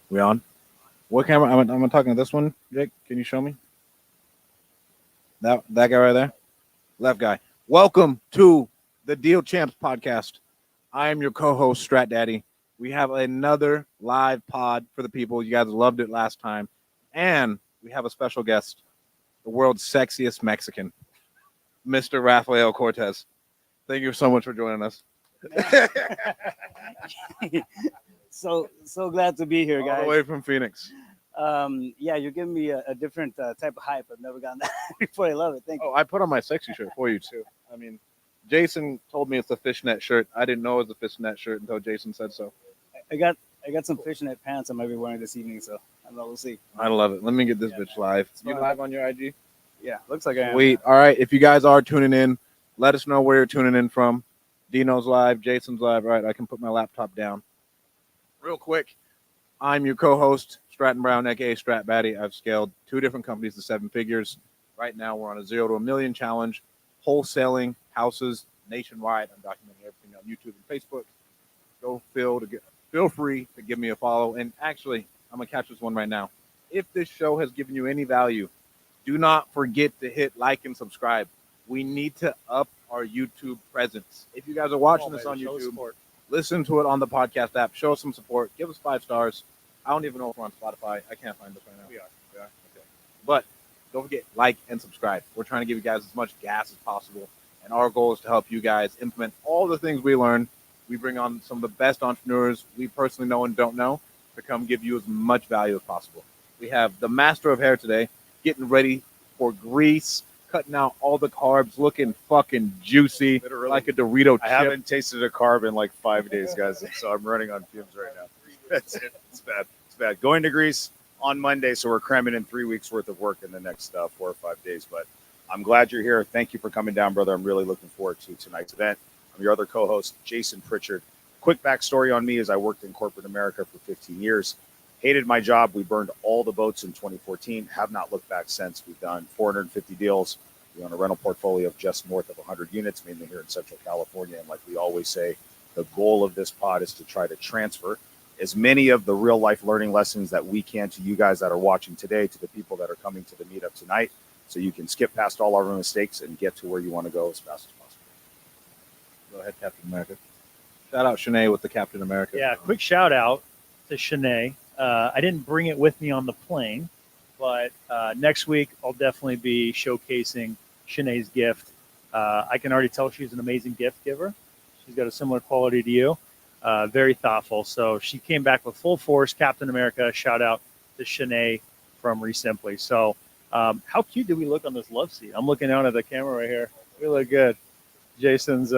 We on? What camera? I'm talking to this one. Jake, can you show me that guy right there? Left guy. Welcome to the Deal Champs podcast. I am your co-host Strat Daddy. We have another live pod for the people. You guys loved it last time, and we have a special guest, the world's sexiest Mexican, Mr. Rafael Cortez. Thank you so much for joining us. so glad to be here, guys. All the way from Phoenix. Yeah, you're giving me a different type of hype. I've never gotten that before. I love it. Thank you. Oh, I put on my sexy shirt for you too. I mean, Jason told me it's a fishnet shirt. I didn't know it was a fishnet shirt until Jason said so. I got some fishnet pants I might be wearing this evening, so I don't know. We'll see. I love it. Let me get this bitch live. It's You fun. live on your IG? Yeah, looks like I am. Sweet. All right. If you guys are tuning in, let us know where you're tuning in from. Dino's live. Jason's live. All right. I can put my laptop down. Real quick, I'm your co-host, Stratton Brown, aka Strat Batty. I've scaled 2 different companies to 7 figures. Right now, we're on a 0 to a million challenge, wholesaling houses nationwide. I'm documenting everything on YouTube and Facebook. Feel free to give me a follow. And actually, I'm gonna catch this one right now. If this show has given you any value, do not forget to hit like and subscribe. We need to up our YouTube presence. If you guys are watching this on YouTube, listen to it on the podcast app. Show us some support. Give us 5 stars. I don't even know if we're on Spotify. I can't find us right now. We are. Okay. But don't forget, like and subscribe. We're trying to give you guys as much gas as possible. And our goal is to help you guys implement all the things we learn. We bring on some of the best entrepreneurs we personally know and don't know to come give you as much value as possible. We have the master of hair today, getting ready for grease, cutting out all the carbs, looking fucking juicy, Literally. like a Dorito chip. I haven't tasted a carb in like 5 days, guys, so I'm running on fumes right now. That's it. It's bad. It's bad. Going to Greece on Monday, so we're cramming in 3 weeks worth of work in the next 4 or 5 days. But I'm glad you're here. Thank you for coming down, brother. I'm really looking forward to tonight's event. I'm your other co-host, Jason Pritchard. Quick backstory on me is I worked in corporate America for 15 years. Hated my job. We burned all the boats in 2014. Have not looked back since. We've done 450 deals. We own a rental portfolio of just north of 100 units, mainly here in Central California. And like we always say, the goal of this pod is to try to transfer as many of the real life learning lessons that we can to you guys that are watching today, to the people that are coming to the meetup tonight, so you can skip past all our mistakes and get to where you want to go as fast as possible. Go ahead, Captain America. Shout out Shanae with the Captain America. Yeah, quick shout out to Shanae. I didn't bring it with me on the plane, but next week I'll definitely be showcasing Shanae's gift. I can already tell she's an amazing gift giver. She's got a similar quality to you. Very thoughtful. So she came back with full force. Captain America. Shout out to Shanae from Resimply. So how cute do we look on this love seat? I'm looking down at the camera right here. We look good. Jason's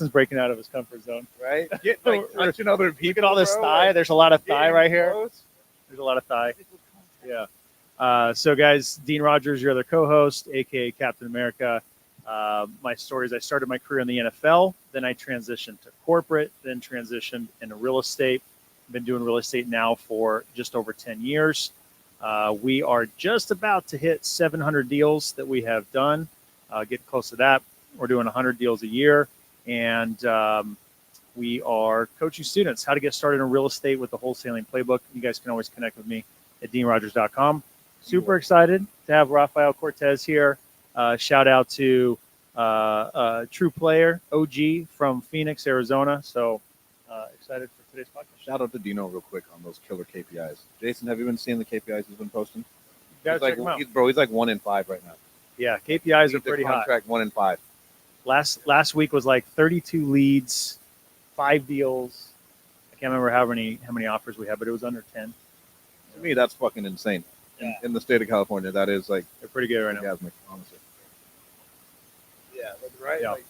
breaking out of his comfort zone. Right? Get like touching other people. Look at all this bro. thigh. Like, There's a lot of thigh right here. close. There's a lot of thigh. Yeah. So guys, Dean Rogers, your other co-host, aka Captain America. My story is I started my career in the NFL, then I transitioned to corporate, then transitioned into real estate. I've been doing real estate now for just over 10 years. We are just about to hit 700 deals that we have done. Getting close to that. We're doing 100 deals a year, and we are coaching students how to get started in real estate with the wholesaling playbook. You guys can always connect with me at deanrogers.com. Super excited to have Rafael Cortez here. Shout out to True Player, OG from Phoenix, Arizona. So excited for today's podcast. Shout out to Dino real quick on those killer KPIs. Jason, have you been seeing the KPIs he's been posting? You gotta He's like, check him out. he's like 1 in 5 right now. Yeah, KPIs are Lead to pretty hot. contract 1 in 5. Last week was like 32 leads, 5 deals. I can't remember how many offers we had, but it was under 10. To me, that's fucking insane. In the state of California, that is like They're pretty good right now. orgasmic, honestly. Yeah, that's right. Yeah. Like,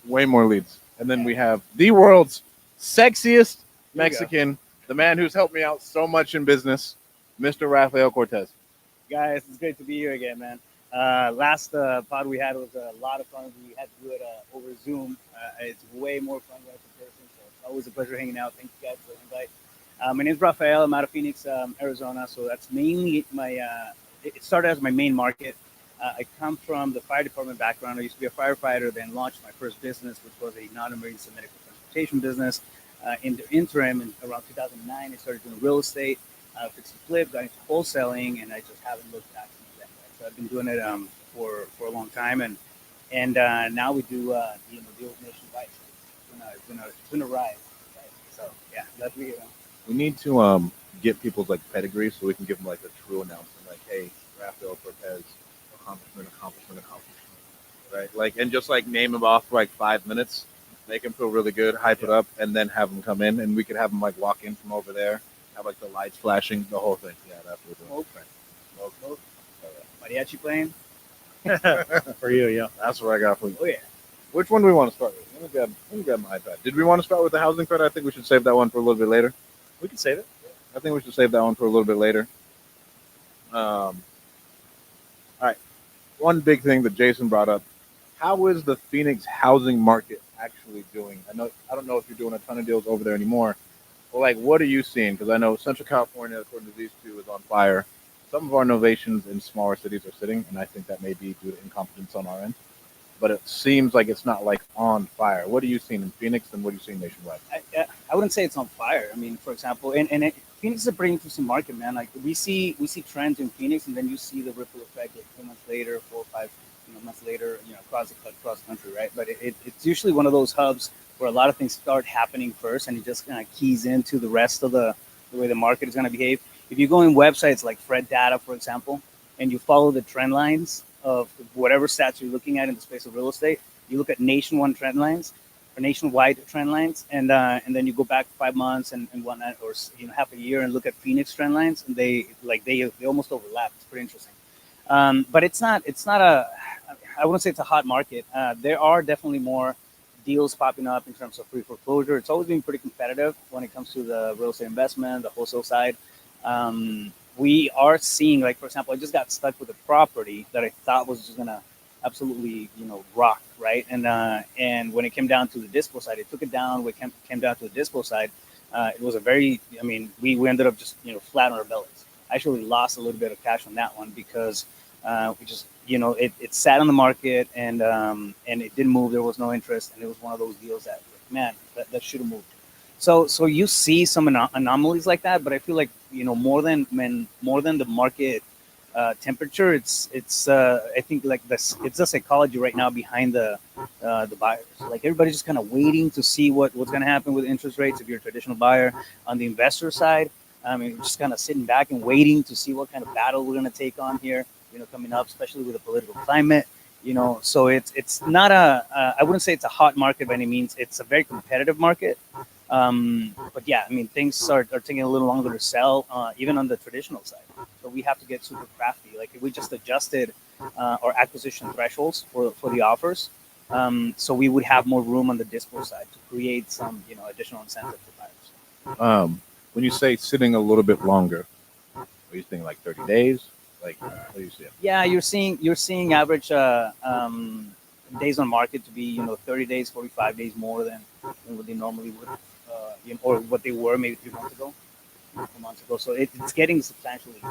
Way more leads. And then we have the world's sexiest There you Mexican, the man who's helped me out so much in business, Mr. Rafael Cortez. guys, it's great to be here again, man. Last pod we had was a lot of fun. We had to do it over Zoom. It's way more fun when it's in person, so it's always a pleasure hanging out. Thank you guys for the invite. My name is Rafael. I'm out of Phoenix, Arizona. So that's mainly my. It started as my main market. I come from the fire department background. I used to be a firefighter, then launched my first business, which was a non-emergency medical transportation business. In the interim, in around 2009, I started doing real estate. fix and flip, got into wholesaling, and I just haven't looked back since then. Right? So I've been doing it for a long time, and now we do deals nationwide. So it's been a ride. Right? So yeah, that's me. We need to get people's like pedigree so we can give them like a true announcement, like, hey, Rafael Cortez, accomplishment, right? Like, and just like name them off for like 5 minutes, make them feel really good, hype it up, and then have them come in, and we could have them like walk in from over there, have like the lights flashing, the whole thing. Yeah, that's what we're doing. Smoke. Mariachi playing. For you, yeah. That's what I got for you. Oh yeah. Which one do we want to start with? Let me grab my iPad. Did we want to start with the housing credit? I think we should save that one for a little bit later. We can save it. I think we should save that one for a little bit later. All right. One big thing that Jason brought up: how is the Phoenix housing market actually doing? I don't know if you're doing a ton of deals over there anymore, but like, what are you seeing? Because I know Central California, according to these two, is on fire. Some of our innovations in smaller cities are sitting, and I think that may be due to incompetence on our end. But it seems like it's not like on fire. What are you seeing in Phoenix, and what are you seeing nationwide? I wouldn't say it's on fire. I mean, for example, Phoenix is a pretty interesting market, man. Like we see trends in Phoenix, and then you see the ripple effect like 2 months later, 4 or 5 months later, across the country, right? But it's usually one of those hubs where a lot of things start happening first, and it just kind of keys into the rest of the way the market is going to behave. If you go in websites like Fred Data, for example, and you follow the trend lines of whatever stats you're looking at in the space of real estate, you look at nationwide trend lines, and then you go back 5 months and whatnot, or half a year, and look at Phoenix trend lines, and they almost overlap. It's pretty interesting. But it's not I wouldn't say it's a hot market. There are definitely more deals popping up in terms of free foreclosure. It's always been pretty competitive when it comes to the real estate investment, the wholesale side. We are seeing, like, for example, I just got stuck with a property that I thought was just gonna absolutely, rock, right? And when it came down to the dispo side, it took it down. When it came down to the dispo side, it was we ended up just, flat on our bellies. I actually lost a little bit of cash on that one because we just, it sat on the market and it didn't move. There was no interest, and it was one of those deals that, man, that should have moved. So you see some anomalies like that, but I feel like, more than the market temperature, it's I think like this, it's the psychology right now behind the buyers. Like everybody's just kind of waiting to see what's going to happen with interest rates. If you're a traditional buyer, on the investor side, I mean, we're just kind of sitting back and waiting to see what kind of battle we're going to take on here, coming up, especially with the political climate. So it's not I wouldn't say it's a hot market by any means. It's a very competitive market. But yeah, I mean, things are taking a little longer to sell, even on the traditional side. So we have to get super crafty. Like if we just adjusted our acquisition thresholds for the offers, so we would have more room on the dispo side to create some, additional incentive for buyers. When you say sitting a little bit longer, are you thinking like 30 days? Like, what do you see? Yeah, you're seeing average days on market to be 30 days, 45 days more than what they normally would, or what they were maybe 3 months ago, 4 months ago. So it's getting substantially.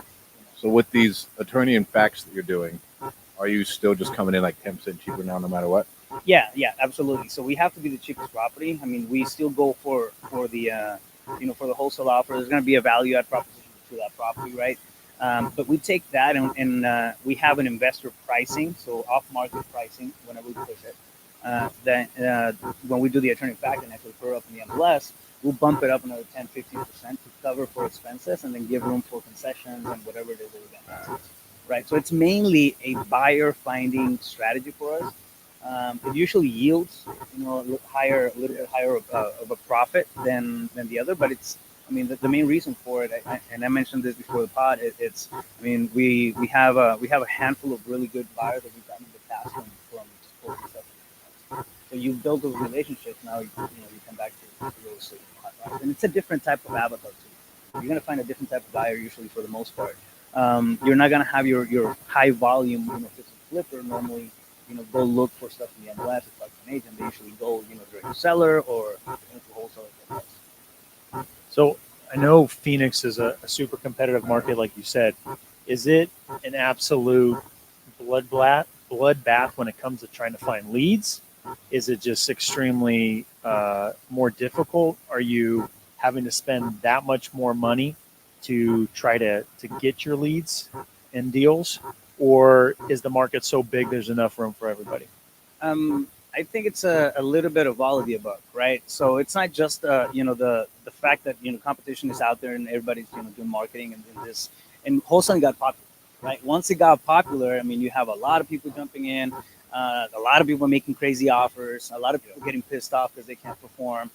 So with these attorney and facts that you're doing, are you still just coming in like 10% cheaper now, no matter what? Yeah, absolutely. So we have to be the cheapest property. I mean, we still go for the for the wholesale offer. There's going to be a value add proposition to that property, right? But we take that and we have an investor pricing, so off-market pricing whenever we push it. Then when we do the attorney fact and actually put it up in the MLS, we'll bump it up another 10-15% to cover for expenses and then give room for concessions and whatever it is that we're going to do. Right. So it's mainly a buyer finding strategy for us. It usually yields, a little bit higher of a profit than the other, but it's. I mean, the main reason for it, and I mentioned this before the pod, it's. I mean, we have a handful of really good buyers that we've gotten in the past from sports stuff. So you build those relationships. Now you come back to real estate, and it's a different type of avatar too. You're gonna find a different type of buyer usually for the most part. You're not gonna have your high volume, fix and flipper normally. Go look for stuff in the MLS or talk to an agent. They usually go, direct to seller or to wholesaler. So I know Phoenix is a super competitive market, like you said. Is it an absolute bloodbath when it comes to trying to find leads? Is it just extremely more difficult? Are you having to spend that much more money to try to get your leads and deals, or is the market so big there's enough room for everybody? I think it's a little bit of all of the above, right? So it's not just the fact that competition is out there and everybody's doing marketing and this, and wholesaling got popular, right? Once it got popular, I mean, you have a lot of people jumping in, a lot of people making crazy offers, a lot of people getting pissed off because they can't perform,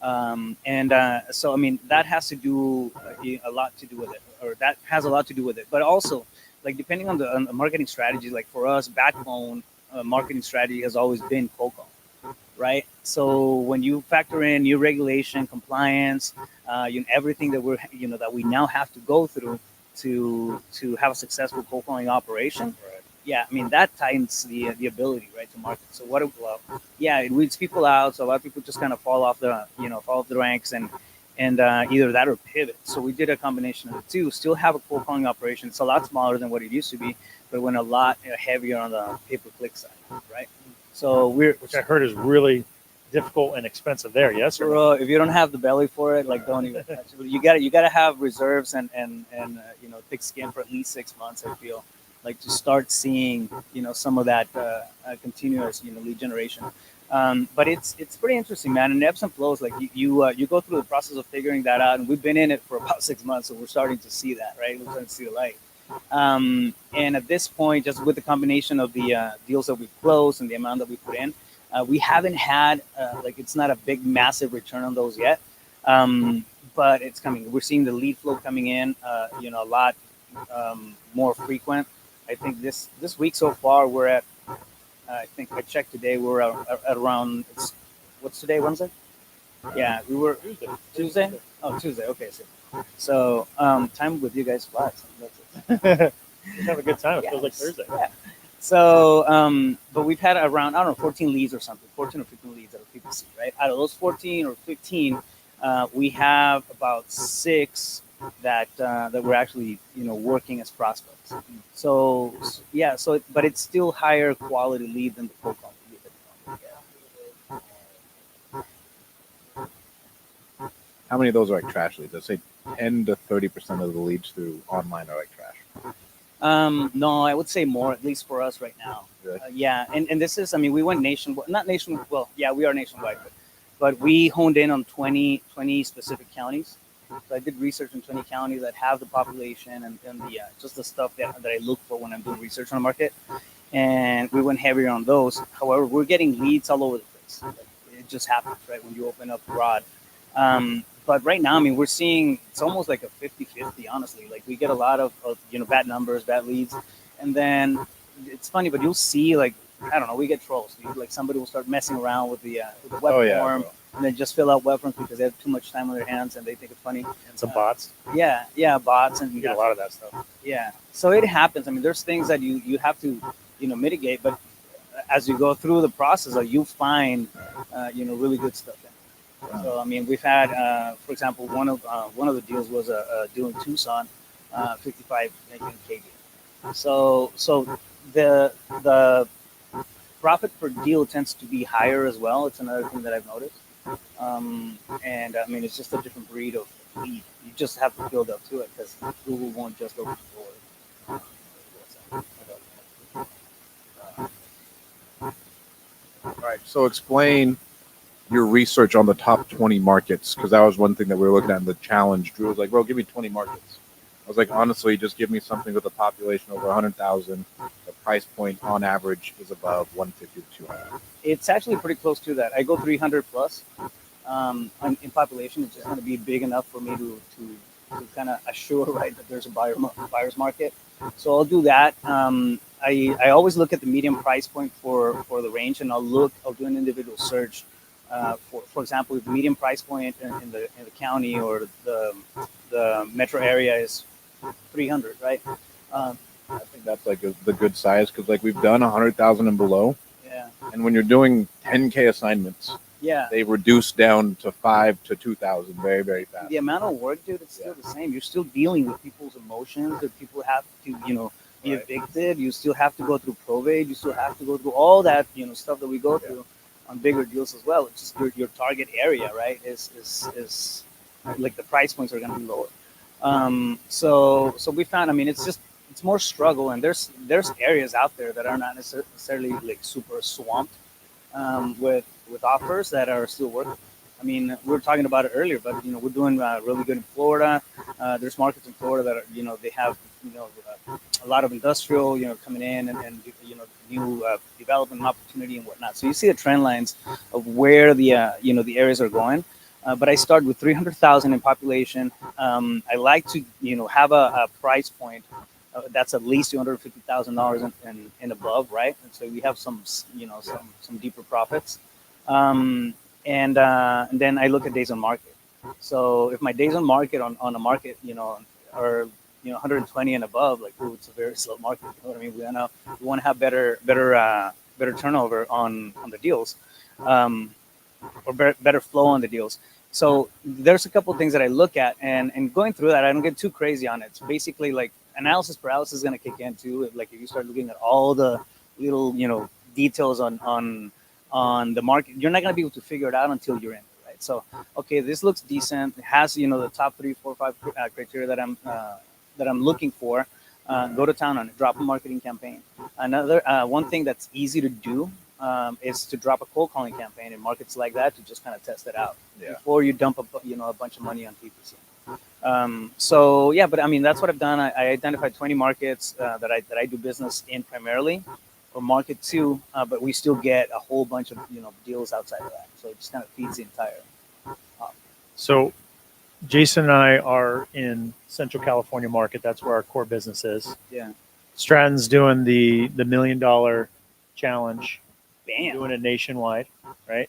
so I mean that has to do a lot to do with it, or that has a lot to do with it, but also like depending on the marketing strategy, like for us, backbone marketing strategy has always been cold calling, right? So when you factor in new regulation, compliance, everything that that we now have to go through to have a successful cold calling operation, yeah, I mean that tightens the ability, right, to market. So yeah, it weeds people out. So a lot of people just kind of fall off the ranks and either that or pivot. So we did a combination of the two. Still have a cold calling operation. It's a lot smaller than what it used to be, but went a lot heavier on the pay-per-click side, right? So which I heard is really difficult and expensive there. Yes, or no? if you don't have the belly for it, like don't even touch it. You gotta have reserves and thick skin for at least 6 months. I feel like to start seeing some of that continuous lead generation. But it's pretty interesting, man. And ebbs and flows. Like you go through the process of figuring that out, and we've been in it for about 6 months, so we're starting to see that, right? We're starting to see the light. And at this point, just with the combination of the deals that we closed and the amount that we put in, we haven't had it's not a big, massive return on those yet. But it's coming. We're seeing the lead flow coming in, a lot more frequent. I think this week so far we're at. I think I checked today. We're at around. What's today? Wednesday. Yeah, we were Tuesday. Oh, Tuesday. Okay, so time with you guys flies. That's it. Just have a good time. It feels like Thursday. Yeah. So, but we've had around 14 leads or something, 14 or 15 leads that people see, right? Out of those 14 or 15, we have about 6 that we're actually working as prospects. So yeah, but it's still higher quality lead than the cold call lead that we get. How many of those are like trash leads? I'd say 10 to 30% of the leads through online are like trash. No, I would say more, at least for us right now. Really? Yeah, and this is, I mean, we went nationwide, not nationwide. Well, yeah, we are nationwide, but we honed in on 20 specific counties. So I did research in 20 counties that have the population and the just the stuff that I look for when I'm doing research on the market, and we went heavier on those. However, we're getting leads all over the place. Like, it just happens, right, when you open up broad. But right now, I mean, we're seeing it's almost like a 50-50, honestly. Like we get a lot of bad numbers, bad leads, and then it's funny, but you'll see like I don't know, we get trolls. Dude. Like somebody will start messing around with the web form. And then just fill out web forms because they have too much time on their hands and they think it's funny. And some bots. Yeah, bots, and you get a lot of that stuff. Yeah, so it happens. I mean, there's things that you have to mitigate, but as you go through the process, you find really good stuff. Wow. So I mean, we've had, for example, one of the deals was a deal in Tucson, 55 kg. So the profit per deal tends to be higher as well. It's another thing that I've noticed. And I mean, it's just a different breed of lead. You just have to build up to it because Google won't just open the door. All right. So explain your research on the top 20 markets, because that was one thing that we were looking at in the challenge. Drew was like, bro, give me 20 markets. I was like, honestly, just give me something with a population over 100,000. The price point on average is above 150 to 200. It's actually pretty close to that. I go 300 plus in population. It's just going to be big enough for me to kind of assure, right, that there's a buyer's market. So I'll do that. I always look at the median price point for the range, and I'll do an individual search. For example, if the median price point in the county or the metro area is 300, right? I think that's like the good size because like we've done 100,000 and below. Yeah. And when you're doing 10K assignments, yeah, they reduce down to 5 to 2,000 very, very fast. The amount of work, dude, it's still the same. You're still dealing with people's emotions. That people have to, be evicted. You still have to go through probate. You still have to go through all that, stuff that we go through on bigger deals as well. It's just your target area, right? Is like the price points are going to be lower. So we found, I mean, it's more struggle, and there's areas out there that are not necessarily like super swamped with offers that are still working. I mean, we were talking about it earlier, but we're doing really good in Florida. There's markets in Florida that are, they have a lot of industrial coming in, and new development opportunity and whatnot. So you see the trend lines of where the areas are going. But I start with 300,000 in population. I like to have a price point that's at least $250,000 and above, right? And so we have some some deeper profits. And then I look at days on market. So if my days on market on a market are 120 and above, like, ooh, it's a very slow market. You know what I mean? We want to have better turnover on the deals, or better flow on the deals. So there's a couple of things that I look at, and going through that, I don't get too crazy on it. It's basically like analysis paralysis is going to kick in too. Like if you start looking at all the little details on the market, you're not going to be able to figure it out until you're in it, right? So okay, this looks decent. It has the top 3, 4, 5 criteria that I'm looking for. Go to town on it. Drop a marketing campaign. Another one thing that's easy to do is to drop a cold calling campaign in markets like that to just kind of test it out before you dump a bunch of money on PPC. So yeah, but I mean that's what I've done. I identified 20 markets that I do business in primarily, or market 2, but we still get a whole bunch of deals outside of that. So it just kind of feeds the entire. So Jason and I are in Central California market. That's where our core business is. Yeah. Stratton's doing the $1 million challenge. Bam. Doing it nationwide, right?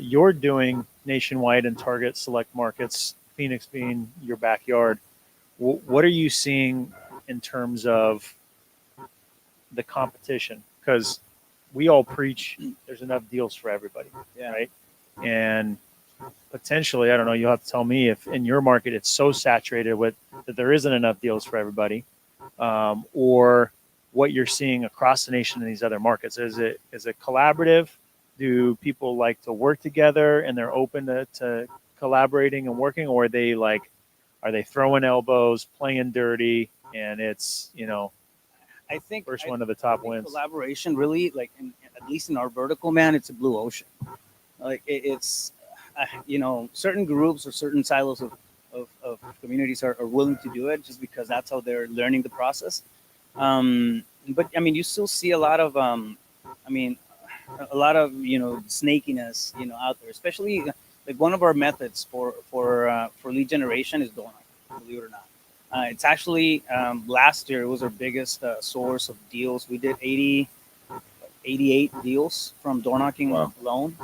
You're doing nationwide and target select markets, Phoenix being your backyard. What are you seeing in terms of the competition? Because we all preach there's enough deals for everybody, right? And potentially, I don't know, you'll have to tell me if in your market it's so saturated with that there isn't enough deals for everybody, or what you're seeing across the nation in these other markets. Is it collaborative? Do people like to work together and they're open to collaborating and working, or are they throwing elbows, playing dirty, and it's I think first one to the top wins? Collaboration really, like at least in our vertical, man, it's a blue ocean. Like it's certain groups or certain silos of communities are willing to do it just because that's how they're learning the process. But I mean, you still see a lot of snakiness out there, especially like one of our methods for lead generation is door knocking, believe it or not. It's actually last year it was our biggest source of deals. We did 88 deals from door knocking alone.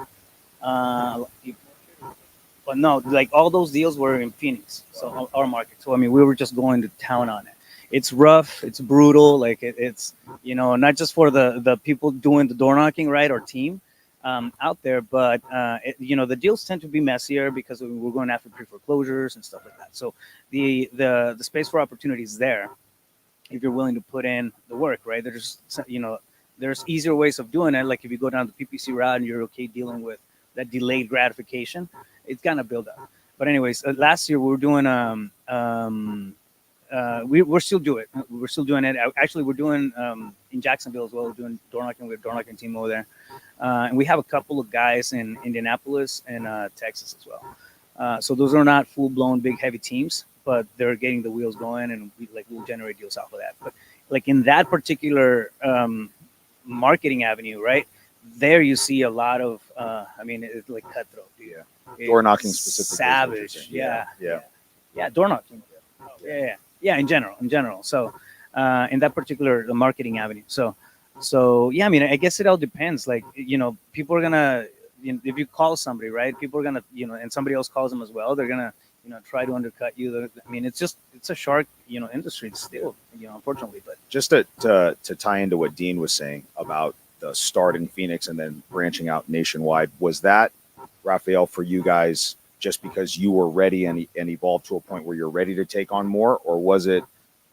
But no, like all those deals were in Phoenix, so our market. So I mean, we were just going to town on it. It's rough, it's brutal. Like it's not just for the people doing the door knocking, right, or team out there, but the deals tend to be messier because we're going after pre-foreclosures and stuff like that. So the space for opportunity is there if you're willing to put in the work, right? There's easier ways of doing it. Like if you go down the PPC route and you're okay dealing with that delayed gratification, it's gonna build up. But anyways, last year we were doing we're still doing it. We're still doing it. Actually, we're doing in Jacksonville as well. We're doing door knocking. We have a door knocking team over there, and we have a couple of guys in Indianapolis and Texas as well. So those are not full blown big heavy teams, but they're getting the wheels going, and we'll generate deals off of that. But like in that particular marketing avenue, right? There you see a lot of it's like cutthroat. Yeah. Door knocking specifically. Savage. Yeah. Door knocking. Yeah. In general. So in that particular marketing avenue. So yeah, I mean, I guess it all depends. Like people are gonna if you call somebody, right? People are gonna and somebody else calls them as well. They're gonna try to undercut you. I mean, it's a shark industry still, unfortunately. But just to tie into what Dean was saying about the start in Phoenix and then branching out nationwide, was that, Rafael, for you guys just because you were ready and evolved to a point where you're ready to take on more, or was it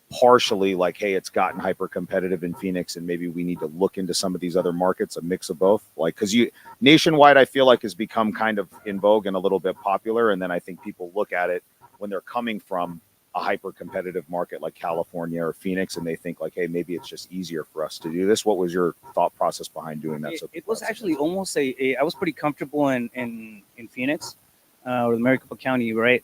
partially like, hey, it's gotten hyper competitive in Phoenix and maybe we need to look into some of these other markets, a mix of both? Like, because nationwide, I feel like has become kind of in vogue and a little bit popular, and then I think people look at it when they're coming from a hyper competitive market like California or Phoenix, and they think like, hey, maybe it's just easier for us to do this? What was your thought process behind doing that? It was actually almost I was pretty comfortable in Phoenix, or the Maricopa County, right,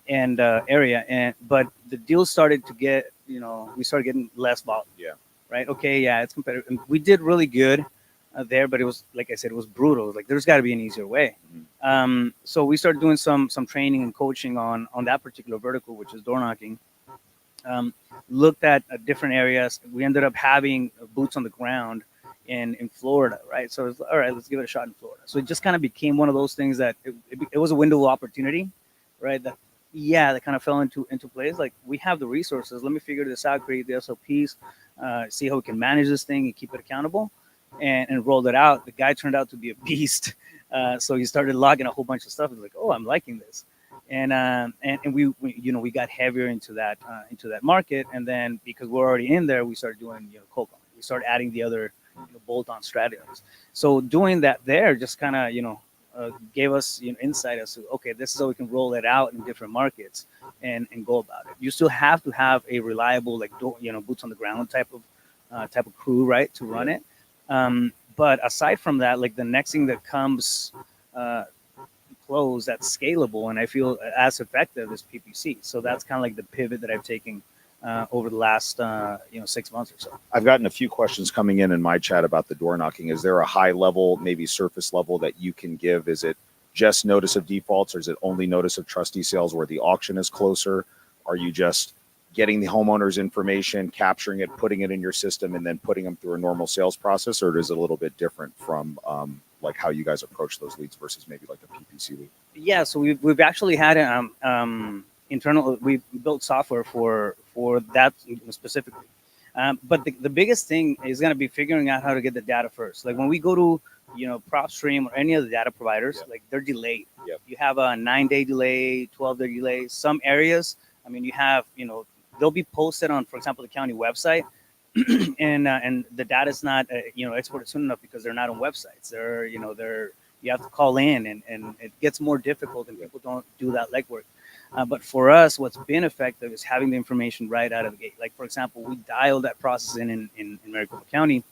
and area, but the deal started to get, we started getting less volume. Yeah. Right. Okay. Yeah, it's competitive. And we did really good there, but it was, like I said, it was brutal. It was like, there's got to be an easier way. So we started doing some training and coaching on that particular vertical, which is door knocking. Looked at different areas. We ended up having boots on the ground in Florida, right? So it was, all right, let's give it a shot in Florida. So it just kind of became one of those things that it was a window of opportunity, right? That kind of fell into place. Like, we have the resources. Let me figure this out, create the SOPs, see how we can manage this thing and keep it accountable, and rolled it out. The guy turned out to be a beast. So he started logging a whole bunch of stuff. He was like, oh, I'm liking this. And we got heavier into that market. And then, because we're already in there, we started doing, cold calling. We started adding the other bolt-on strategies. So doing that there just kind of, gave us insight as to, okay, this is how we can roll it out in different markets and go about it. You still have to have a reliable, like, boots on the ground type of crew, right, to run it. But aside from that, like, the next thing that comes close that's scalable and I feel as effective is PPC. So that's kind of like the pivot that I've taken over the last 6 months or so. I've gotten a few questions coming in my chat about the door knocking. Is there a high level, maybe surface level, that you can give? Is it just notice of defaults, or is it only notice of trustee sales where the auction is closer? Are you just getting the homeowner's information, capturing it, putting it in your system, and then putting them through a normal sales process? Or is it a little bit different from like how you guys approach those leads versus maybe like a PPC lead? Yeah, so we've actually had internal. We built software for that specifically. But the biggest thing is going to be figuring out how to get the data first. Like, when we go to PropStream or any of the data providers, like, they're delayed. Yep. You have a 9-day delay, 12-day delay. Some areas, I mean, you have they'll be posted on, for example, the county website, and the data is not exported soon enough because they're not on websites. They're you have to call in, and it gets more difficult, and people don't do that legwork. But for us, what's been effective is having the information right out of the gate. Like, for example, we dialed that process in Maricopa County,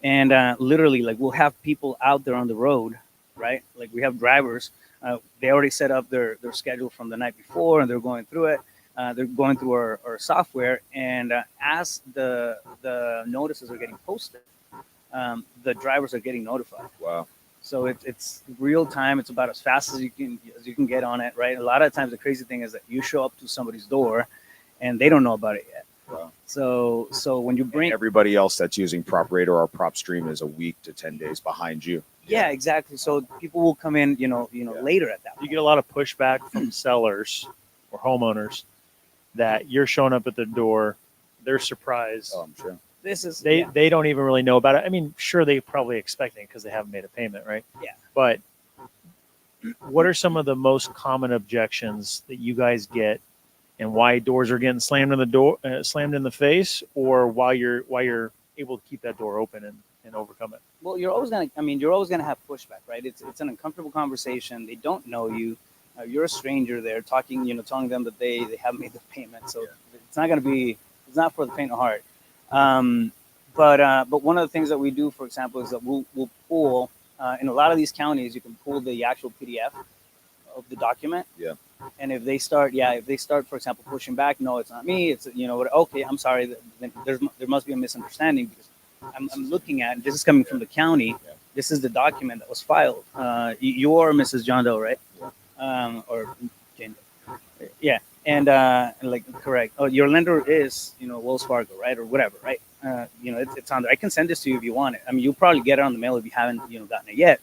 and literally, like, we'll have people out there on the road, right? Like, we have drivers. They already set up their schedule from the night before, and they're going through it. They're going through our software, and as the notices are getting posted, the drivers are getting notified. Wow. So it's real time. It's about as fast as you can get on it, right? A lot of times, the crazy thing is that you show up to somebody's door, and they don't know about it yet. Wow. So when you bring, and everybody else that's using PropRadar or PropStream is a week to 10 days behind you. Yeah, exactly. So people will come in, later at that point. You get a lot of pushback from sellers or homeowners that you're showing up at the door, they're surprised. Oh, I'm sure. This is They don't even really know about it. I mean, sure, they probably expecting it because they haven't made a payment, right? Yeah. But what are some of the most common objections that you guys get, and why doors are getting slammed in the face, or why you're able to keep that door open and overcome it? Well, you're always gonna have pushback, right? It's an uncomfortable conversation. They don't know you. You're a stranger there, talking, telling them that they haven't made the payment. So it's not for the faint of heart. But one of the things that we do, for example, is that we'll pull in a lot of these counties. You can pull the actual PDF of the document. Yeah. And if they start, for example, pushing back, no, it's not me. It's okay, I'm sorry. Then there must be a misunderstanding, because I'm looking at, this is coming from the county. Yeah. This is the document that was filed. You're Mrs. John Doe, right? Yeah. Or Jane Doe. Yeah. And like, correct. Oh, your lender is, Wells Fargo, right? Or whatever, right? It's on there. I can send this to you if you want it. I mean, you'll probably get it on the mail if you haven't, gotten it yet.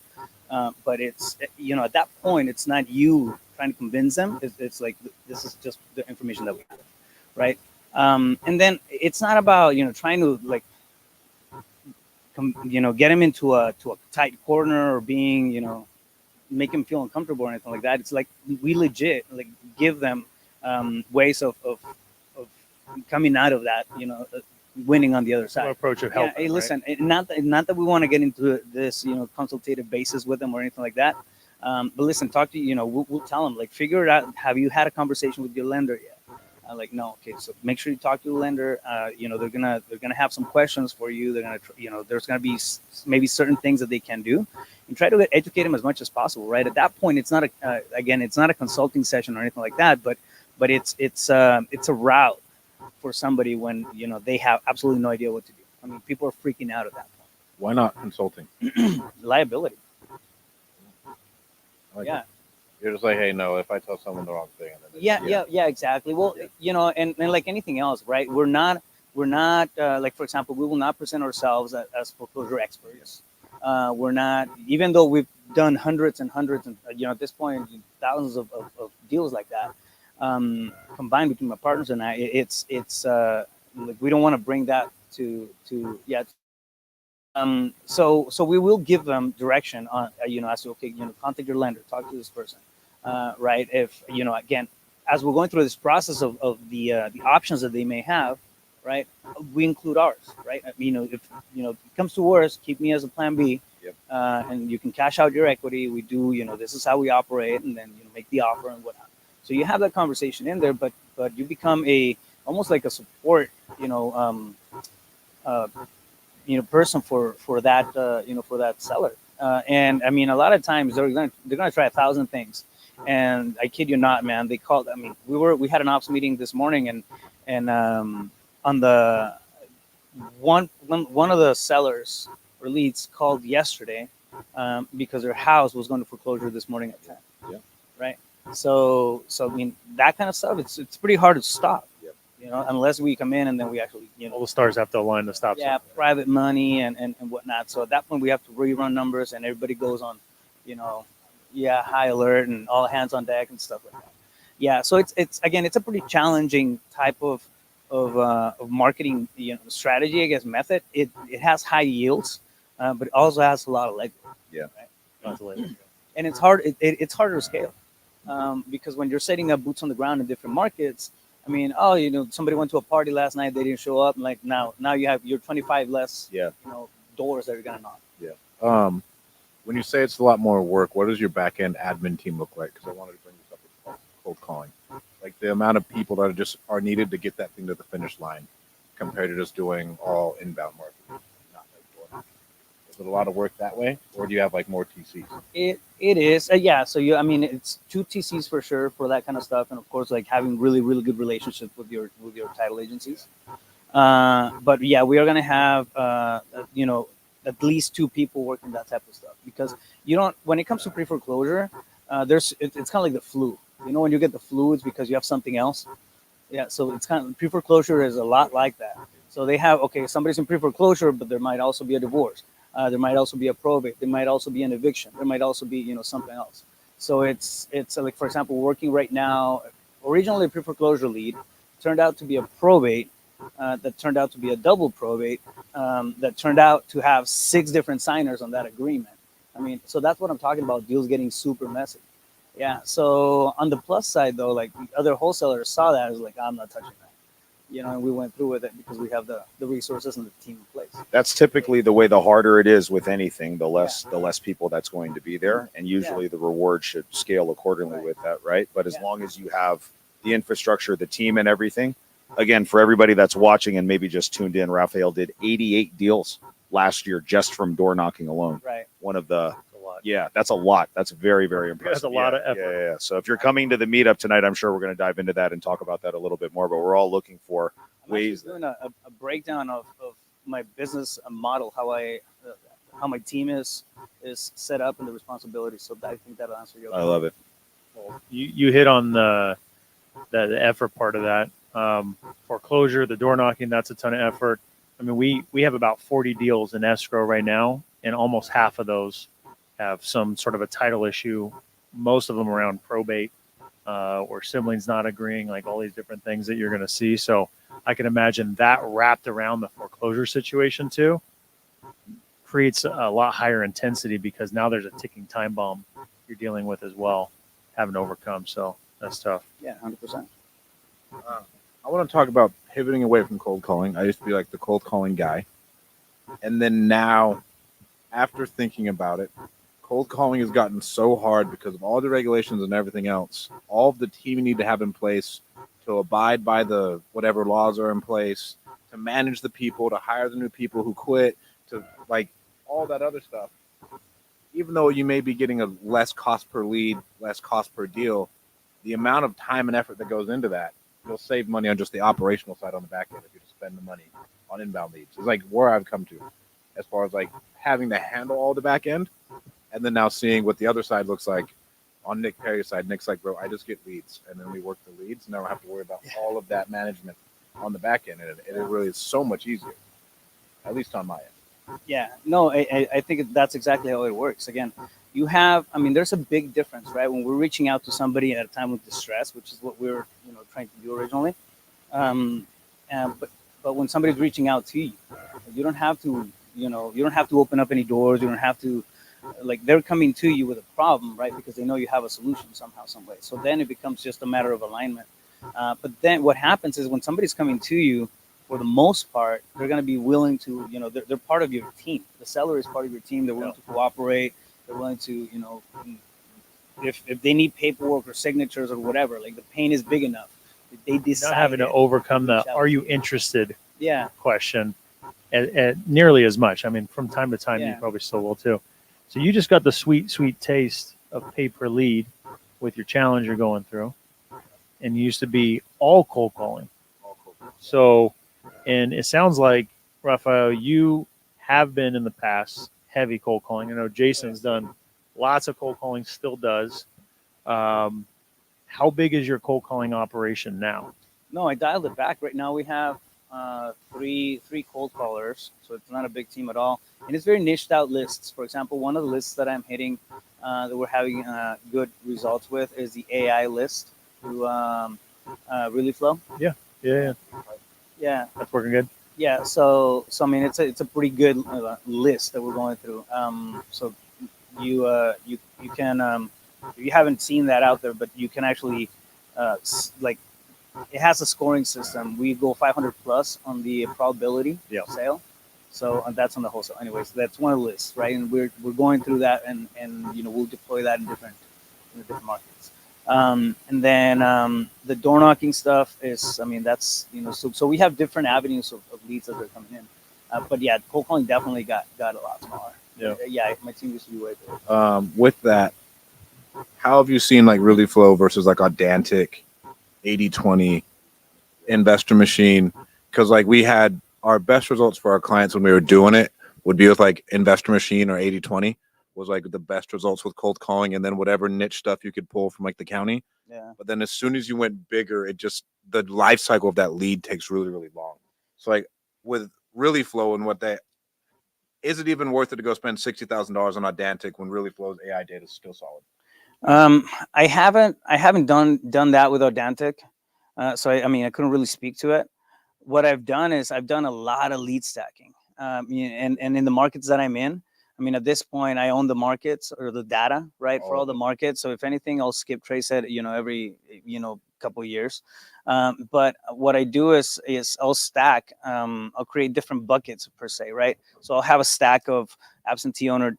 But it's, at that point, it's not you trying to convince them. It's like, this is just the information that we have, right? And then it's not about, trying to, like, get them into a tight corner, or being, make them feel uncomfortable or anything like that. It's like, we legit, like, give them ways of coming out of that, winning on the other side. Approach of help. Hey, listen, not that we want to get into this, consultative basis with them or anything like that. But listen, talk to we'll tell them, like, figure it out. Have you had a conversation with your lender yet? Like, no, okay, so make sure you talk to the lender. They're gonna have some questions for you. They're gonna, there's gonna be maybe certain things that they can do, and try to educate them as much as possible. Right at that point, it's not it's not a consulting session or anything like that, but it's a route for somebody when they have absolutely no idea what to do. I mean, people are freaking out at that point. Why not consulting? Liability. Like, Yeah. you're just like, hey, no, if I tell someone the wrong thing. And then Yeah, exactly. Well, and like anything else, right? We're not like, for example, we will not present ourselves as foreclosure experts. We're not, even though we've done hundreds and hundreds, and at this point, thousands of deals like that, combined between my partners and I. It's like, we don't want to bring that to yeah. So we will give them direction on, as to, okay, contact your lender, talk to this person, right? If, again, as we're going through this process of the options that they may have, right? We include ours, right? If, it comes to worse, keep me as a plan B. Yep. And you can cash out your equity. We do, this is how we operate, and then, make the offer and whatnot. So you have that conversation in there, but you become almost like a support, person for that for that seller. And I mean, a lot of times they're gonna try 1,000 things, and I kid you not, man. They called. I mean, we had an ops meeting this morning, and on the one of the sellers or leads called yesterday, because their house was going to foreclosure this morning at 10. Yeah. Right. So I mean, that kind of stuff. It's pretty hard to stop. Unless we come in and then we actually, All the stars have to align to stop. yeah, something. private money and whatnot. So at that point, we have to rerun numbers, and everybody goes on, high alert and all hands on deck and stuff like that. Yeah, so it's again, it's a pretty challenging type of marketing, strategy, I guess, method. It has high yields, but it also has a lot of leg. Yeah. Right? Lots of labor. And it's hard. It's harder to scale, because when you're setting up boots on the ground in different markets. I mean, somebody went to a party last night, they didn't show up, and like now you have your 25 less, doors that you're gonna knock. when you say it's a lot more work, what does your back end admin team look like? Because I wanted to bring this up with cold calling, like the amount of people that are needed to get that thing to the finish line, compared to just doing all inbound marketing. Not like door. Is it a lot of work that way, or do you have like more TCs? It is, yeah. So I mean, it's 2 TCs for sure for that kind of stuff, and of course, like having really good relationships with your title agencies. But yeah, we are gonna have at least 2 people working that type of stuff, because when it comes to pre-foreclosure, it's kind of like the flu. When you get the flu, it's because you have something else. Yeah, so it's kind of, pre-foreclosure is a lot like that. So they have, okay, somebody's in pre-foreclosure, but there might also be a divorce. There might also be a probate. There might also be an eviction. There might also be, something else. So it's like, for example, working right now, originally a pre-foreclosure lead turned out to be a probate, that turned out to be a double probate, that turned out to have 6 different signers on that agreement. I mean, so that's what I'm talking about, deals getting super messy. Yeah, so on the plus side, though, like the other wholesalers saw that, I was like, I'm not touching that. And we went through with it because we have the resources and the team in place. That's typically the way. The harder it is with anything, the less people that's going to be there, and usually the reward should scale accordingly with that, right? But as long as you have the infrastructure, the team, and everything, again, for everybody that's watching and maybe just tuned in, Rafael did 88 deals last year just from door knocking alone. Right. One of the A lot. Yeah, that's a lot. That's very, very impressive. That's a lot of effort. Yeah. So if you're coming to the meetup tonight, I'm sure we're going to dive into that and talk about that a little bit more. But we're all looking for ways. I'm doing a breakdown of my business model, how my team is set up and the responsibilities. So I think that'll answer your I love it. Well, you hit on the effort part of that. Foreclosure, the door knocking, that's a ton of effort. I mean, we have about 40 deals in escrow right now, and almost half of those have some sort of a title issue. Most of them around probate, or siblings not agreeing, like all these different things that you're going to see. So I can imagine that wrapped around the foreclosure situation too creates a lot higher intensity, because now there's a ticking time bomb you're dealing with as well, having to overcome. So that's tough. Yeah, 100%. I want to talk about pivoting away from cold calling. I used to be like the cold calling guy. And then now, after thinking about it, cold calling has gotten so hard because of all the regulations and everything else. All of the team you need to have in place to to abide by the whatever laws are in place, to manage the people, to hire the new people who quit, to like all that other stuff. Even though you may be getting a less cost per lead, less cost per deal, the amount of time and effort that goes into that, you'll save money on just the operational side on the back end if you just spend the money on inbound leads. It's like where I've come to as far as like having to handle all the back end and then now seeing what the other side looks like on Nick Perry's side. Nick's like, bro, I just get leads and then we work the leads and I don't have to worry about all of that management on the back end. And it really is so much easier, at least on my end. Yeah, no, I think that's exactly how it works. Again, you have, I mean, there's a big difference, right? When we're reaching out to somebody at a time of distress, which is what we're, trying to do originally. But when somebody's reaching out to you, you don't have to, you don't have to open up any doors. You don't have to, like, they're coming to you with a problem, right? Because they know you have a solution somehow, some way. So then it becomes just a matter of alignment. But then what happens is when somebody's coming to you, for the most part, they're going to be willing to, they're part of your team. The seller is part of your team. They're willing to cooperate. They're willing to, if they need paperwork or signatures or whatever, like the pain is big enough. They decide Not having to overcome the "Are you interested?" Yeah. question at nearly as much. I mean, from time to time, you probably still will too. So you just got the sweet, sweet taste of pay per lead with your challenge you're going through, and you used to be all cold calling. So, and it sounds like, Rafael, you have been in the past heavy cold calling. I know Jason's done lots of cold calling, still does. How big is your cold calling operation now? No, I dialed it back. Right now we have three cold callers, so it's not a big team at all. And it's very niched out lists. For example, one of the lists that I'm hitting that we're having good results with is the AI list through Really Flow. Yeah. Yeah, that's working good. Yeah, so I mean, it's a pretty good list that we're going through. So you can if you haven't seen that out there, but you can actually like it has a scoring system. We go 500 plus on the probability of sale. So that's on the wholesale. Anyway, so that's one of the lists, right? And we're going through that, and we'll deploy that in different markets. And then the door knocking stuff is, I mean, that's so we have different avenues of leads that are coming in. But yeah, cold calling definitely got a lot smaller. Yeah, my team used to be way bigger. With that, how have you seen like Really Flow versus like Audantic, 80/20, Investor Machine? Because like we had our best results for our clients when we were doing it would be with like Investor Machine or 80/20 was like the best results with cold calling, and then whatever niche stuff you could pull from like the county. Yeah. But then as soon as you went bigger, it just the life cycle of that lead takes really, really long. So like with Really Flow and what that is, it even worth it to go spend $60,000 on Audantic when Really Flow's AI data is still solid? I haven't done that with Audantic, so I mean I couldn't really speak to it. What I've done is I've done a lot of lead stacking, and in the markets that I'm in. I mean, at this point, I own the markets or the data, right, for all the markets. So if anything, I'll skip trace it, every couple of years. But what I do is I'll stack. I'll create different buckets per se, right? So I'll have a stack of absentee owner,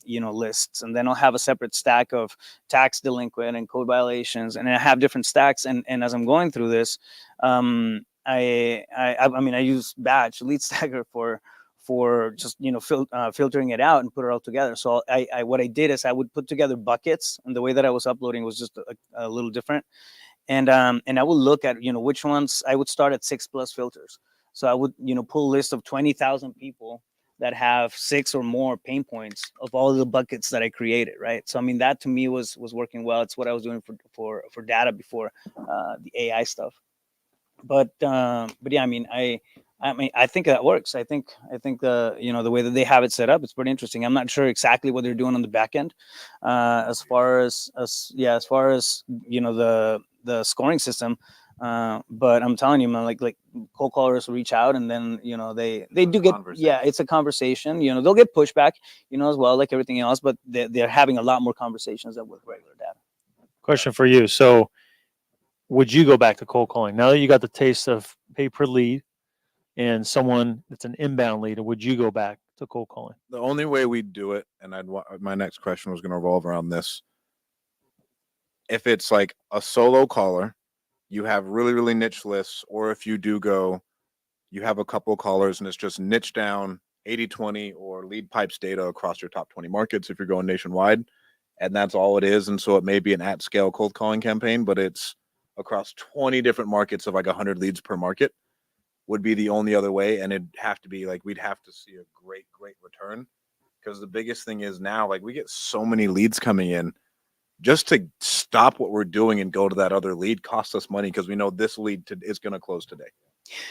lists, and then I'll have a separate stack of tax delinquent and code violations, and I have different stacks. And as I'm going through this, I mean, I use Batch Lead Stacker for just filtering it out and put it all together. So I what I did is I would put together buckets, and the way that I was uploading was just a little different. And I would look at which ones I would start at 6+ filters. So I would pull a list of 20,000 people that have 6 or more pain points of all the buckets that I created, right? So I mean that to me was working well. It's what I was doing for data before the AI stuff. But yeah, I mean I think that works. I think the the way that they have it set up, it's pretty interesting. I'm not sure exactly what they're doing on the back end, as far as the scoring system. But I'm telling you, man, like cold callers reach out, and then they do get it's a conversation. They'll get pushback, as well, like everything else. But they're having a lot more conversations than with regular data. Question for you. So, would you go back to cold calling now that you got the taste of pay per lead and someone that's an inbound lead? Would you go back to cold calling? The only way we do it, and my next question was going to revolve around this. If it's like a solo caller you have really, really niche lists, or if you do go, you have a couple of callers and it's just niche down 80/20 or lead pipes data across your top 20 markets if you're going nationwide. And that's all it is. And so it may be an at scale cold calling campaign, but it's across 20 different markets of like 100 leads per market would be the only other way. And it'd have to be like, we'd have to see a great, great return. Because the biggest thing is now, like, we get so many leads coming in. Just to stop what we're doing and go to that other lead costs us money because we know this lead is going to close today,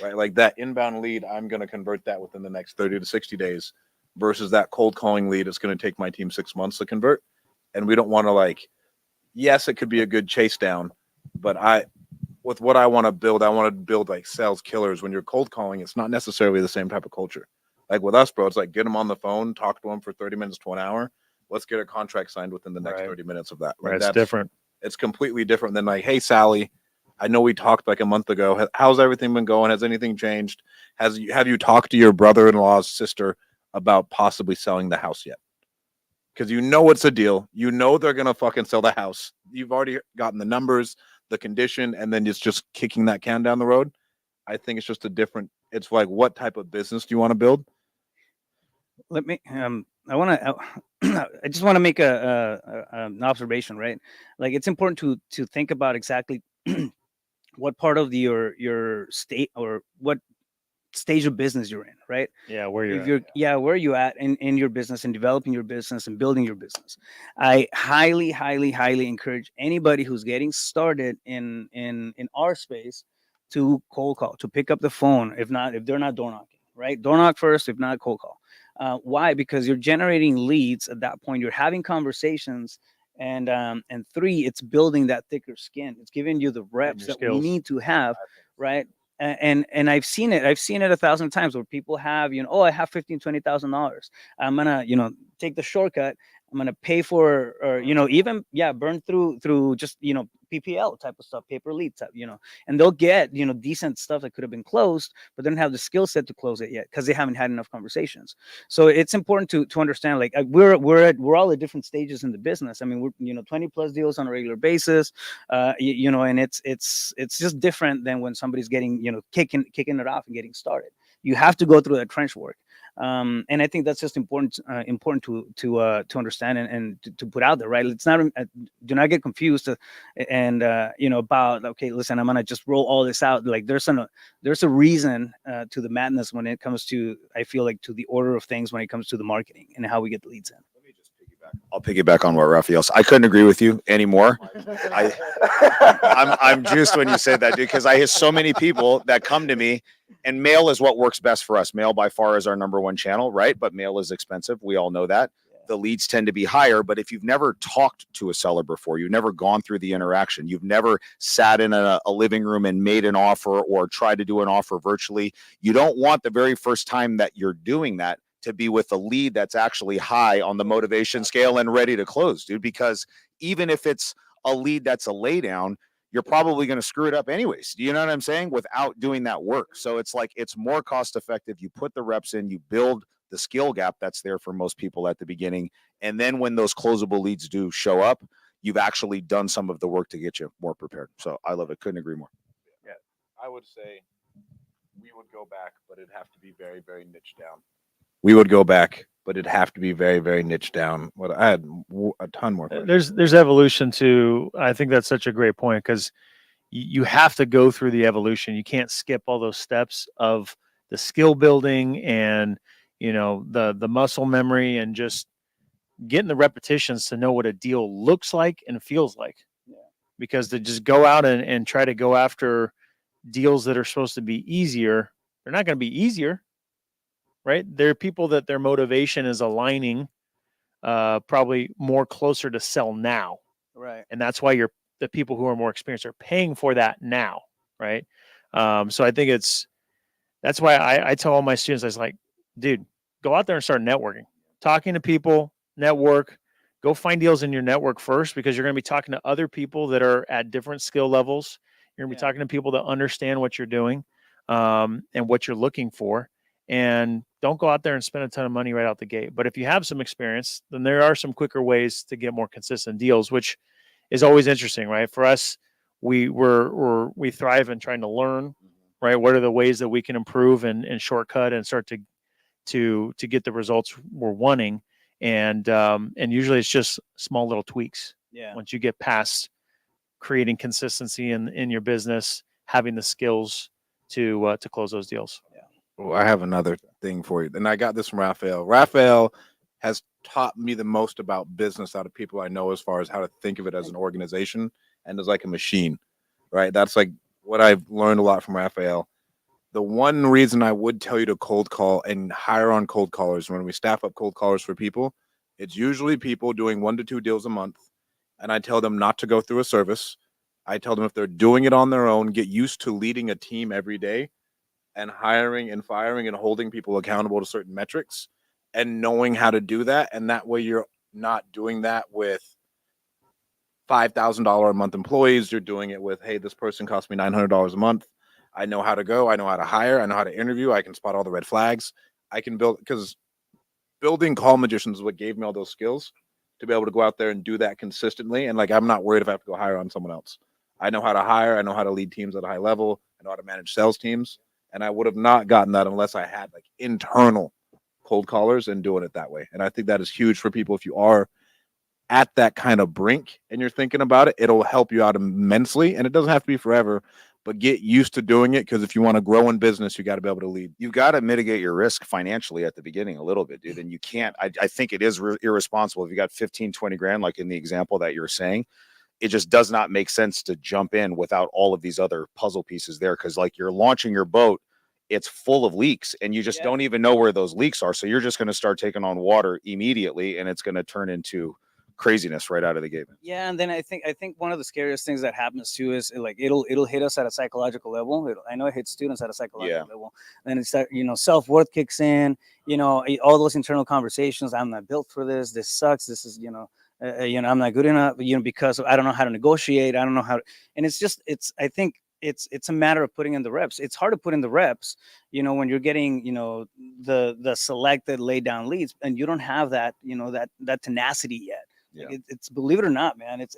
right? Like that inbound lead, I'm going to convert that within the next 30 to 60 days versus that cold calling lead. It's going to take my team 6 months to convert. And we don't want to, like, yes, it could be a good chase down, but with what I want to build like sales killers. When you're cold calling, it's not necessarily the same type of culture. Like with us, bro, it's like get them on the phone, talk to them for 30 minutes to an hour. Let's get a contract signed within the next 30 minutes of that. Like right. That's different. It's completely different than like, hey, Sally, I know we talked like a month ago. How's everything been going? Has anything changed? Have you talked to your brother-in-law's sister about possibly selling the house yet? Because you know it's a deal. You know they're gonna fucking sell the house. You've already gotten the numbers, the condition, and then it's just kicking that can down the road. I think it's just a different. It's like, what type of business do you want to build? Let me I want to I just want to make an observation, right? Like, it's important to think about exactly what part of your state or what stage of business you're in, right? Yeah, where If you're you're at. yeah, where you at in your business and developing your business and building your business. I highly, highly, highly encourage anybody who's getting started in our space to cold call, to pick up the phone, if they're not door knocking, right? Door knock first, if not, cold call. Why? Because you're generating leads at that point. You're having conversations, and three, it's building that thicker skin. It's giving you the reps your that we skills. need to have, right? And I've seen it 1,000 times where people have, oh, I have $15,000, $20,000. I'm gonna, take the shortcut. I'm gonna pay for, or even, burn through just, PPL type of stuff, paper lead type, and they'll get, decent stuff that could have been closed, but they don't have the skill set to close it yet because they haven't had enough conversations. So it's important to understand, like, we're all at different stages in the business. I mean, we're 20 plus deals on a regular basis, and it's just different than when somebody's getting, kicking it off and getting started. You have to go through that trench work. And I think that's just important to understand and to put out there, right? It's not, do not get confused, and about, okay, listen, I'm gonna just roll all this out. Like, there's a reason to the madness when it comes to, I feel like, to the order of things when it comes to the marketing and how we get the leads in. Let me just piggyback. I'll piggyback on what Rafael said. I couldn't agree with you anymore. I'm juiced when you say that, dude, because I hear so many people that come to me, and mail is what works best for us. Mail by far is our number one channel, right? But mail is expensive. We all know that. The leads tend to be higher, but if you've never talked to a seller before, you've never gone through the interaction, you've never sat in a living room and made an offer or tried to do an offer virtually, you don't want the very first time that you're doing that to be with a lead that's actually high on the motivation scale and ready to close, dude, because even if it's a lead that's a laydown, you're probably going to screw it up anyways. Do you know what I'm saying? Without doing that work. So it's like, it's more cost effective. You put the reps in, you build the skill gap that's there for most people at the beginning. And then when those closable leads do show up, you've actually done some of the work to get you more prepared. So I love it. Couldn't agree more. Yeah, I would say we would go back, but it'd have to be very, very niche down. We would go back, but it'd have to be very, very niche down. What I had a ton more. There's evolution to. I think that's such a great point because you have to go through the evolution. You can't skip all those steps of the skill building and the muscle memory and just getting the repetitions to know what a deal looks like and feels like. Yeah. Because to just go out and try to go after deals that are supposed to be easier, they're not going to be easier, right? There are people that their motivation is aligning probably more closer to sell now. Right. And that's why the people who are more experienced are paying for that now, right? So I think that's why I tell all my students, I was like, dude, go out there and start networking, talking to people, network, go find deals in your network first, because you're going to be talking to other people that are at different skill levels. You're going to be talking to people that understand what you're doing and what you're looking for. And don't go out there and spend a ton of money right out the gate. But if you have some experience, then there are some quicker ways to get more consistent deals, which is always interesting, right? For us, we thrive in trying to learn, right? What are the ways that we can improve and shortcut and start to get the results we're wanting, and usually it's just small little tweaks. Yeah. Once you get past creating consistency in your business, having the skills to close those deals. Well, I have another thing for you, and I got this from Rafael. Rafael has taught me the most about business out of people I know, as far as how to think of it as an organization and as like a machine, right? That's like what I've learned a lot from Rafael. The one reason I would tell you to cold call and hire on cold callers, when we staff up cold callers for people, it's usually people doing 1 to 2 deals a month. And I tell them not to go through a service. I tell them if they're doing it on their own, get used to leading a team every day and hiring and firing and holding people accountable to certain metrics and knowing how to do that. And that way you're not doing that with $5,000 a month employees. You're doing it with, hey, this person cost me $900 a month. I know how to go. I know how to hire. I know how to interview. I can spot all the red flags. I can build, because building call magicians is what gave me all those skills to be able to go out there and do that consistently. And like, I'm not worried if I have to go hire on someone else. I know how to hire. I know how to lead teams at a high level. I know how to manage sales teams. And I would have not gotten that unless I had like internal cold callers and doing it that way. And I think that is huge for people. If you are at that kind of brink and you're thinking about it, it'll help you out immensely. And it doesn't have to be forever, but get used to doing it. Because if you want to grow in business, you got to be able to lead. You got to mitigate your risk financially at the beginning a little bit, dude. And you can't, I think it is irresponsible if you got 15, 20 grand, like in the example that you're saying. It just does not make sense to jump in without all of these other puzzle pieces there. Cause like you're launching your boat, it's full of leaks and you just don't even know where those leaks are. So you're just going to start taking on water immediately and it's going to turn into craziness right out of the gate. Yeah, and then I think one of the scariest things that happens too is like it'll hit us at a psychological level. I know it hits students at a psychological level. Then it's that, self-worth kicks in, all those internal conversations. I'm not built for this. This sucks. This is, I'm not good enough, because I don't know how to negotiate. I don't know how to, and I think it's a matter of putting in the reps. It's hard to put in the reps, when you're getting, the selected laid down leads and you don't have that, that tenacity yet. Yeah. It's believe it or not, man, it's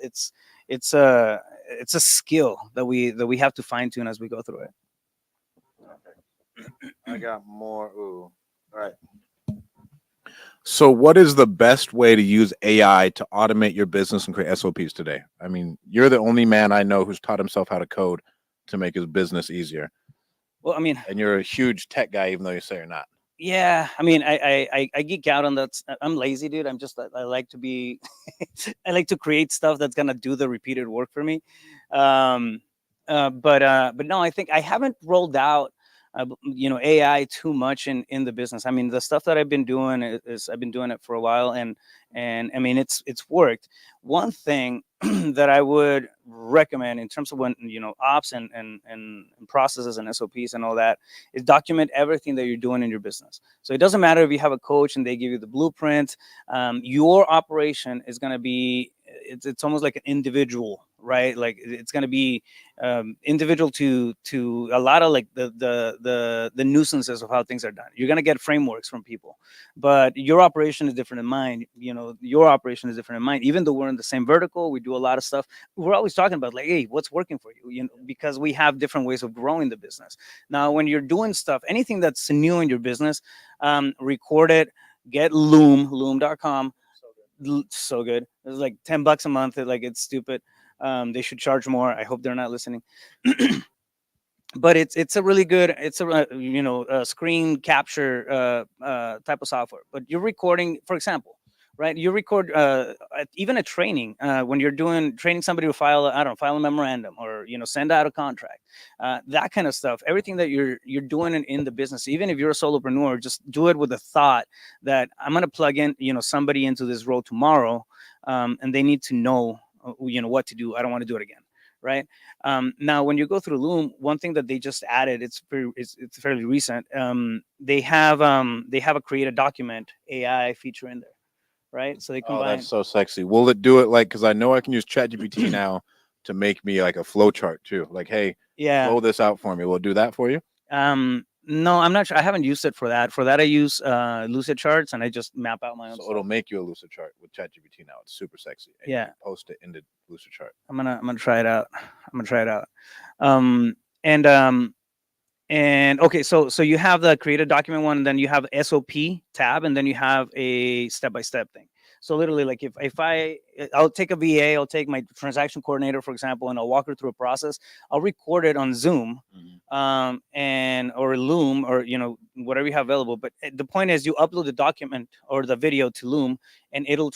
a skill that we have to fine tune as we go through it. I got more. Ooh. All right. So what is the best way to use AI to automate your business and create SOPs today? I mean, you're the only man I know who's taught himself how to code to make his business easier. Well, I mean, and you're a huge tech guy, even though you say you're not. Yeah, I mean, I geek out on that. I'm lazy, dude. I like to be, I like to create stuff that's gonna do the repeated work for me. But no, I think I haven't rolled out, AI too much in the business. I mean, the stuff that I've been doing is I've been doing it for a while, and I mean, it's worked. One thing that I would recommend in terms of when ops and processes and SOPs and all that is document everything that you're doing in your business. So it doesn't matter if you have a coach and they give you the blueprint. Your operation is going to be it's almost like an individual, right? Like it's going to be individual to a lot of like the nuisances of how things are done. You're going to get frameworks from people, but your operation is different than mine. Your operation is different than mine. Even though we're in the same vertical, we do a lot of stuff. We're always talking about like, hey, what's working for you? Because we have different ways of growing the business. Now, when you're doing stuff, anything that's new in your business, record it, get loom.com. So good. It's like $10 a month. It's stupid. They should charge more. I hope they're not listening. But it's a really good, it's a screen capture type of software. But you're recording, for example, right? You record even a training when you're training somebody to file a memorandum or send out a contract, that kind of stuff. Everything that you're doing in the business, even if you're a solopreneur, just do it with the thought that I'm going to plug in somebody into this role tomorrow, and they need to know what to do. I don't want to do it again. Right. Now, when you go through Loom, one thing that they just added, it's fairly recent. They have a create a document AI feature in there. Right. So they combine. Oh, that's so sexy. Will it do it because I know I can use ChatGPT now to make me like a flow chart too. Like, hey, flow this out for me. Will it do that for you? No, I'm not sure. I haven't used it for that. For that, I use Lucid Charts, and I just map out my own So stuff. it'll make you a Lucid chart with ChatGPT now. It's super sexy. And Yeah. you post it in the Lucid chart. I'm gonna try it out. I'm gonna try it out. Um, and um, And okay, so you have the create a document one, and then you have SOP tab, and then you have a step by step thing. So literally, like I'll take a VA, I'll take my transaction coordinator, for example, and I'll walk her through a process. I'll record it on Zoom, and or Loom, or whatever you have available. But the point is, you upload the document or the video to Loom, and it'll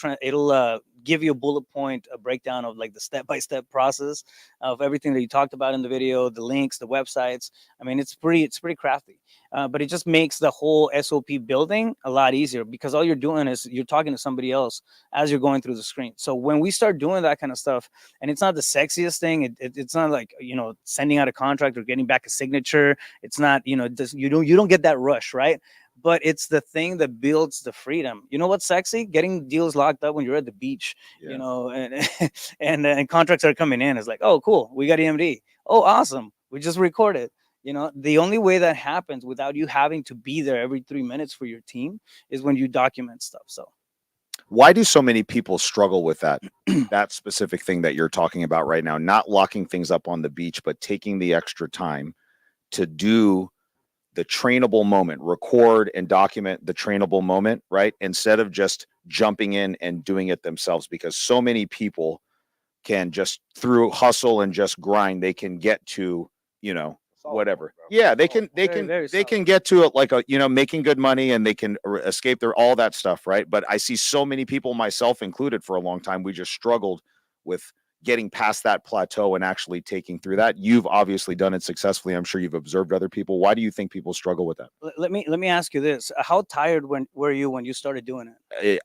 give you a bullet point, a breakdown of like the step by step process of everything that you talked about in the video, the links, the websites. I mean, it's pretty crafty, but it just makes the whole SOP building a lot easier because all you're doing is you're talking to somebody else as you're going through the screen. So when we start doing that kind of stuff, and it's not the sexiest thing, it's not like sending out a contract or getting back a signature. It's not you don't get that rush, right? But it's the thing that builds the freedom. You know what's sexy? Getting deals locked up when you're at the beach, Yeah. and and contracts are coming in. It's like, oh, cool, we got EMD. Oh, awesome, we just recorded. The only way that happens without you having to be there every 3 minutes for your team is when you document stuff. So Why do so many people struggle with that specific thing that you're talking about right now? Not locking things up on the beach, but taking the extra time to do the trainable moment, record and document the trainable moment, right? Instead of just jumping in and doing it themselves, because so many people can just through hustle and just grind, they can get to, whatever. Yeah, they can get to it like making good money, and they can escape their all that stuff, right? But I see so many people, myself included, for a long time, we just struggled with getting past that plateau and actually taking through that. You've obviously done it successfully. I'm sure you've observed other people. Why do you think people struggle with that? let me ask you this: how tired were you when you started doing it?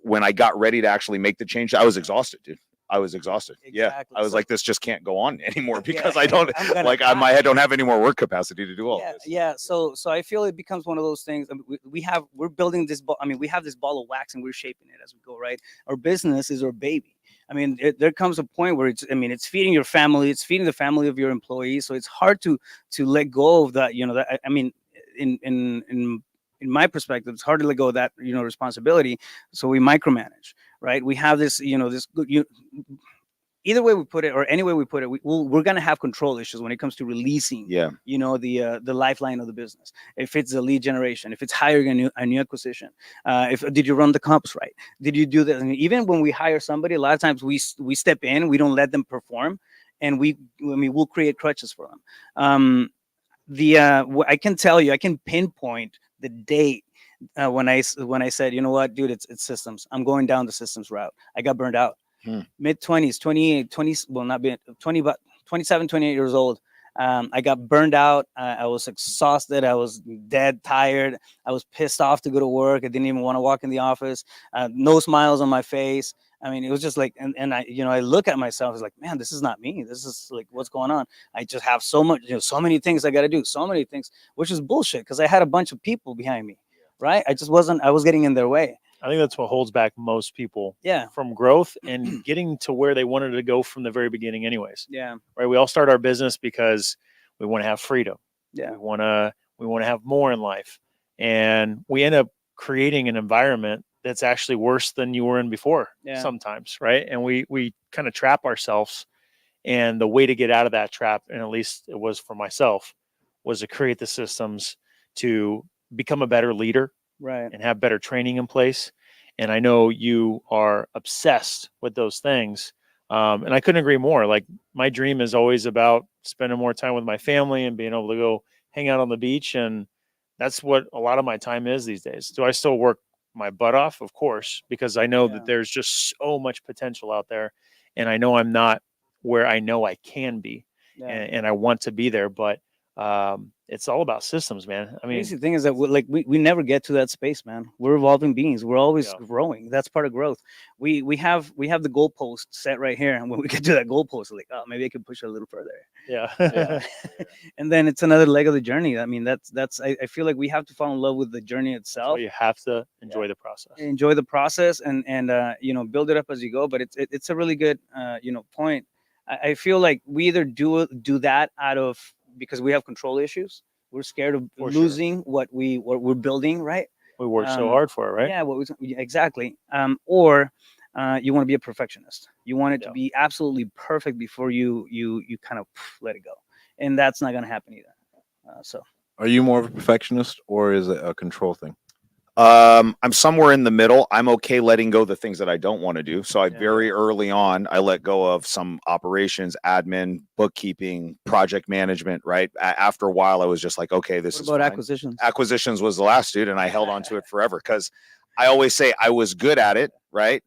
When I got ready to actually make the change, I was exhausted, dude. I was exhausted. Yeah, Exactly. I was So- like, this just can't go on anymore because Yeah, I don't I'm gonna my die. head don't have any more work capacity to do all Yeah, this. yeah. So I feel it becomes one of those things. I mean, we're building this ball. I mean, we have this ball of wax and we're shaping it as we go. Right. Our business is our baby. I mean, there comes a point where it's feeding your family, it's feeding the family of your employees. So it's hard to let go of that. I mean, in my perspective, it's hard to let go of that responsibility. So we micromanage, right? We have this this good either way we put it or any way we put it, we're going to have control issues when it comes to releasing, Yeah. the lifeline of the business. If it's the lead generation, if it's hiring a new acquisition, if did you run the comps right? Did you do that? And even when we hire somebody, a lot of times we step in, we don't let them perform, and we'll create crutches for them. I can tell you, I can pinpoint the date when I said, you know what, dude, it's systems. I'm going down the systems route. I got burned out. Mid 20s, 28, 20, well, not being 20, but 27, 28 years old. I got burned out. I was exhausted. I was dead tired. I was pissed off to go to work. I didn't even want to walk in the office. No smiles on my face. I mean, it was just like, and I look at myself. It's like, man, this is not me. This is like, what's going on? I just have so much, so many things I got to do, so many things, which is bullshit because I had a bunch of people behind me, right? I was getting in their way. I think that's what holds back most people Yeah. from growth and getting to where they wanted to go from the very beginning anyways. Yeah. Right? We all start our business because we want to have freedom. Yeah. We want to have more in life. And we end up creating an environment that's actually worse than you were in before sometimes, right? And we kind of trap ourselves, and the way to get out of that trap, and at least it was for myself, was to create the systems to become a better leader, right, and have better training in place. And I know you are obsessed with those things. And I couldn't agree more. Like, my dream is always about spending more time with my family and being able to go hang out on the beach. And that's what a lot of my time is these days. Do I still work my butt off? Of course, because I know that there's just so much potential out there. And I know I'm not where I know I can be. And I want to be there. But it's all about systems, man. I mean, crazy thing is that we never get to that space, man. We're evolving beings. We're always growing. That's part of growth. We have the goalpost set right here, and when we get to that goalpost, like, oh, maybe I can push it a little further. Yeah. And then it's another leg of the journey. I mean, that's I feel like we have to fall in love with the journey itself. So you have to enjoy the process. Enjoy the process, and build it up as you go. But it's a really good point. I feel like we either do that out of because we have control issues. we're scared of For sure. losing what we're building, right? We worked so Um, hard for it, right? Yeah, exactly. Or you want to be a perfectionist. You want it to Yeah. be absolutely perfect before you kind of let it go, and that's not going to happen either. So Are you more of a perfectionist or is it a control thing? I'm somewhere in the middle. I'm okay letting go the things that I don't want to do. So I Yeah. very early on, I let go of some operations, admin, bookkeeping, project management. Right after a while, I was just like, okay, this what is about fine. acquisitions? Acquisitions was the last, dude, and I held on to it forever because I always say I was good at it. Right.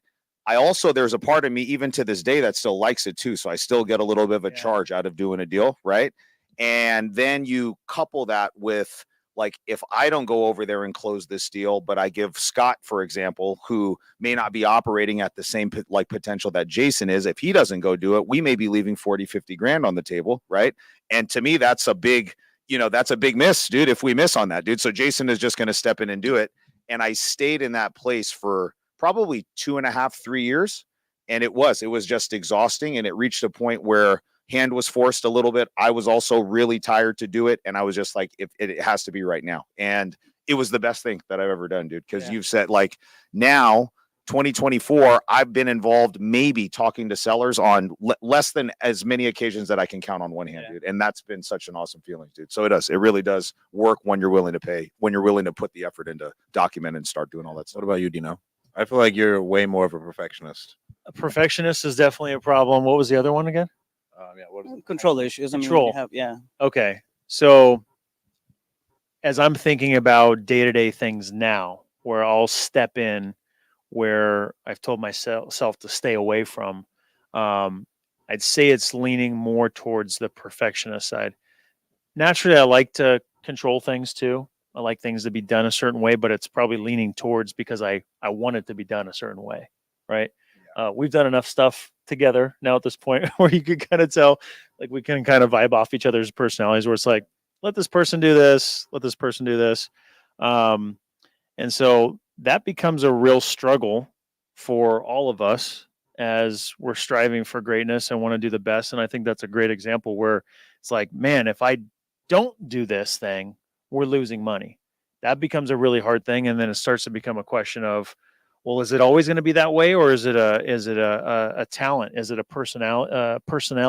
I also there's a part of me even to this day that still likes it too. So I still get a little bit of a Yeah. charge out of doing a deal. Right. And then you couple that with like if I don't go over there and close this deal, but I give Scott, for example, who may not be operating at the same like potential that Jason is, if he doesn't go do it, we may be leaving 40, 50 grand on the table. Right. And to me, that's a big, that's a big miss, dude. If we miss on that, dude. So Jason is just going to step in and do it. And I stayed in that place for probably 2.5, 3 years. And it was just exhausting. And it reached a point where hand was forced a little bit. I was also really tired to do it. And I was just like, if it has to be right now. And it was the best thing that I've ever done, dude. Because you've said like now 2024, I've been involved maybe talking to sellers on less than as many occasions that I can count on one hand, dude. And that's been such an awesome feeling, dude. So it really does work when you're willing to pay, when you're willing to put the effort into document and start doing all that stuff. What about you, Dino? I feel like you're way more of a perfectionist. A perfectionist is definitely a problem. What was the other one again? Yeah, what is it? Control issues. I mean, Control. you have, yeah. Okay. So as I'm thinking about day-to-day things now, where I'll step in, where I've told myself to stay away from, I'd say it's leaning more towards the perfectionist side. Naturally, I like to control things too. I like things to be done a certain way, but it's probably leaning towards because I want it to be done a certain way, right? We've done enough stuff together now at this point where you could kind of tell, like we can kind of vibe off each other's personalities. Where it's like, let this person do this, let this person do this, um, and so that becomes a real struggle for all of us as we're striving for greatness and want to do the best. And I think that's a great example where it's like, man, if I don't do this thing, we're losing money. That becomes a really hard thing, and then it starts to become a question of, well, is it always going to be that way, or is it a talent? Is it a personnel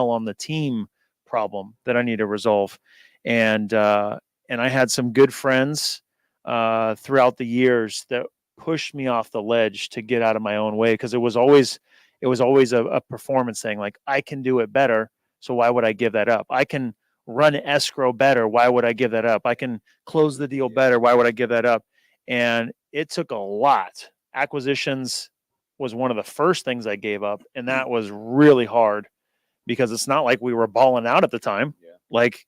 on the team problem that I need to resolve? And I had some good friends throughout the years that pushed me off the ledge to get out of my own way because it was always a performance thing. Like I can do it better, so why would I give that up? I can run escrow better. Why would I give that up? I can close the deal better. Why would I give that up? And it took a lot. Acquisitions was one of the first things I gave up, and that was really hard because it's not like we were balling out at the time. Like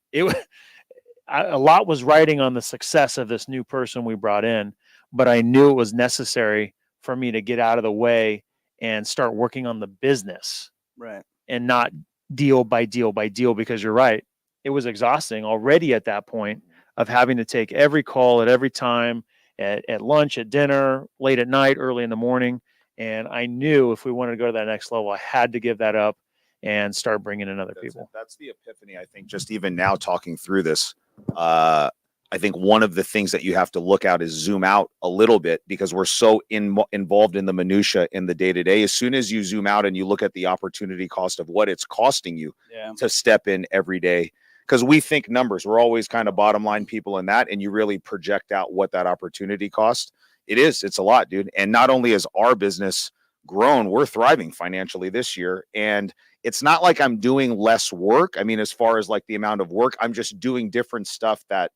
a lot was riding on the success of this new person we brought in, but I knew it was necessary for me to get out of the way and start working on the business, Right. and not deal by deal by deal, because you're right. It was exhausting already at that point of having to take every call at every time, at lunch, at dinner, late at night, early in the morning. And I knew if we wanted to go to that next level, I had to give that up and start bringing in other people. That's the epiphany, I think, just even now talking through this. I think one of the things that you have to look out is zoom out a little bit, because we're so involved in the minutia in the day to day. As soon as you zoom out and you look at the opportunity cost of what it's costing you to step in every day, because we think numbers, we're always kind of bottom line people in that, and you really project out what that opportunity cost. It's a lot, dude. And not only is our business grown, we're thriving financially this year, and it's not like I'm doing less work. I mean, as far as like the amount of work, I'm just doing different stuff that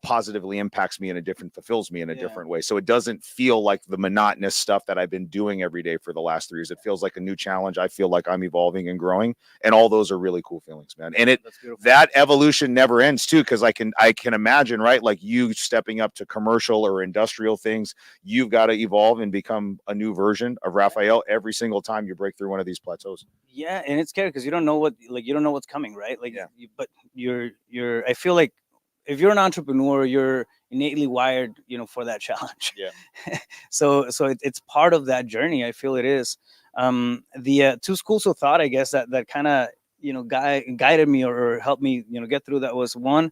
positively impacts me fulfills me in a different way. So it doesn't feel like the monotonous stuff that I've been doing every day for the last 3 years. It feels like a new challenge. I feel like I'm evolving and growing, and all those are really cool feelings, man. And that evolution never ends too, because I can imagine, right? Like you stepping up to commercial or industrial things, you've got to evolve and become a new version of Rafael every single time you break through one of these plateaus. Yeah, and it's scary because you don't know what's coming, right? Like, but you're. I feel like if you're an entrepreneur, you're innately wired, for that challenge. Yeah. so it's part of that journey. I feel it is. The two schools of thought, I guess, that kind of, guided me or helped me get through that was one,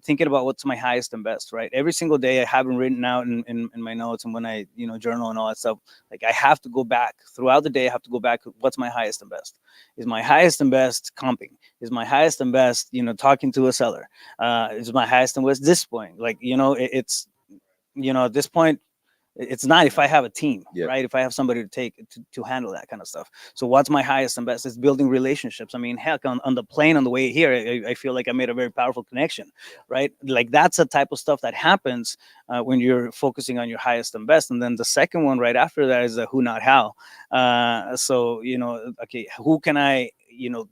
thinking about what's my highest and best, right? Every single day I have them written out in my notes, and when I journal and all that stuff, like I have to go back throughout the day. I have to go back, what's my highest and best? Is my highest and best comping? Is my highest and best talking to a seller? Is my highest and best this point? Like it's at this point, it's not if I have a team, Yep. right? If I have somebody to to handle that kind of stuff. So what's my highest and best? It's building relationships. I mean, heck, on the plane on the way here, I feel like I made a very powerful connection, right? Like that's the type of stuff that happens when you're focusing on your highest and best. And then the second one right after that is the who, not how. So okay, who can I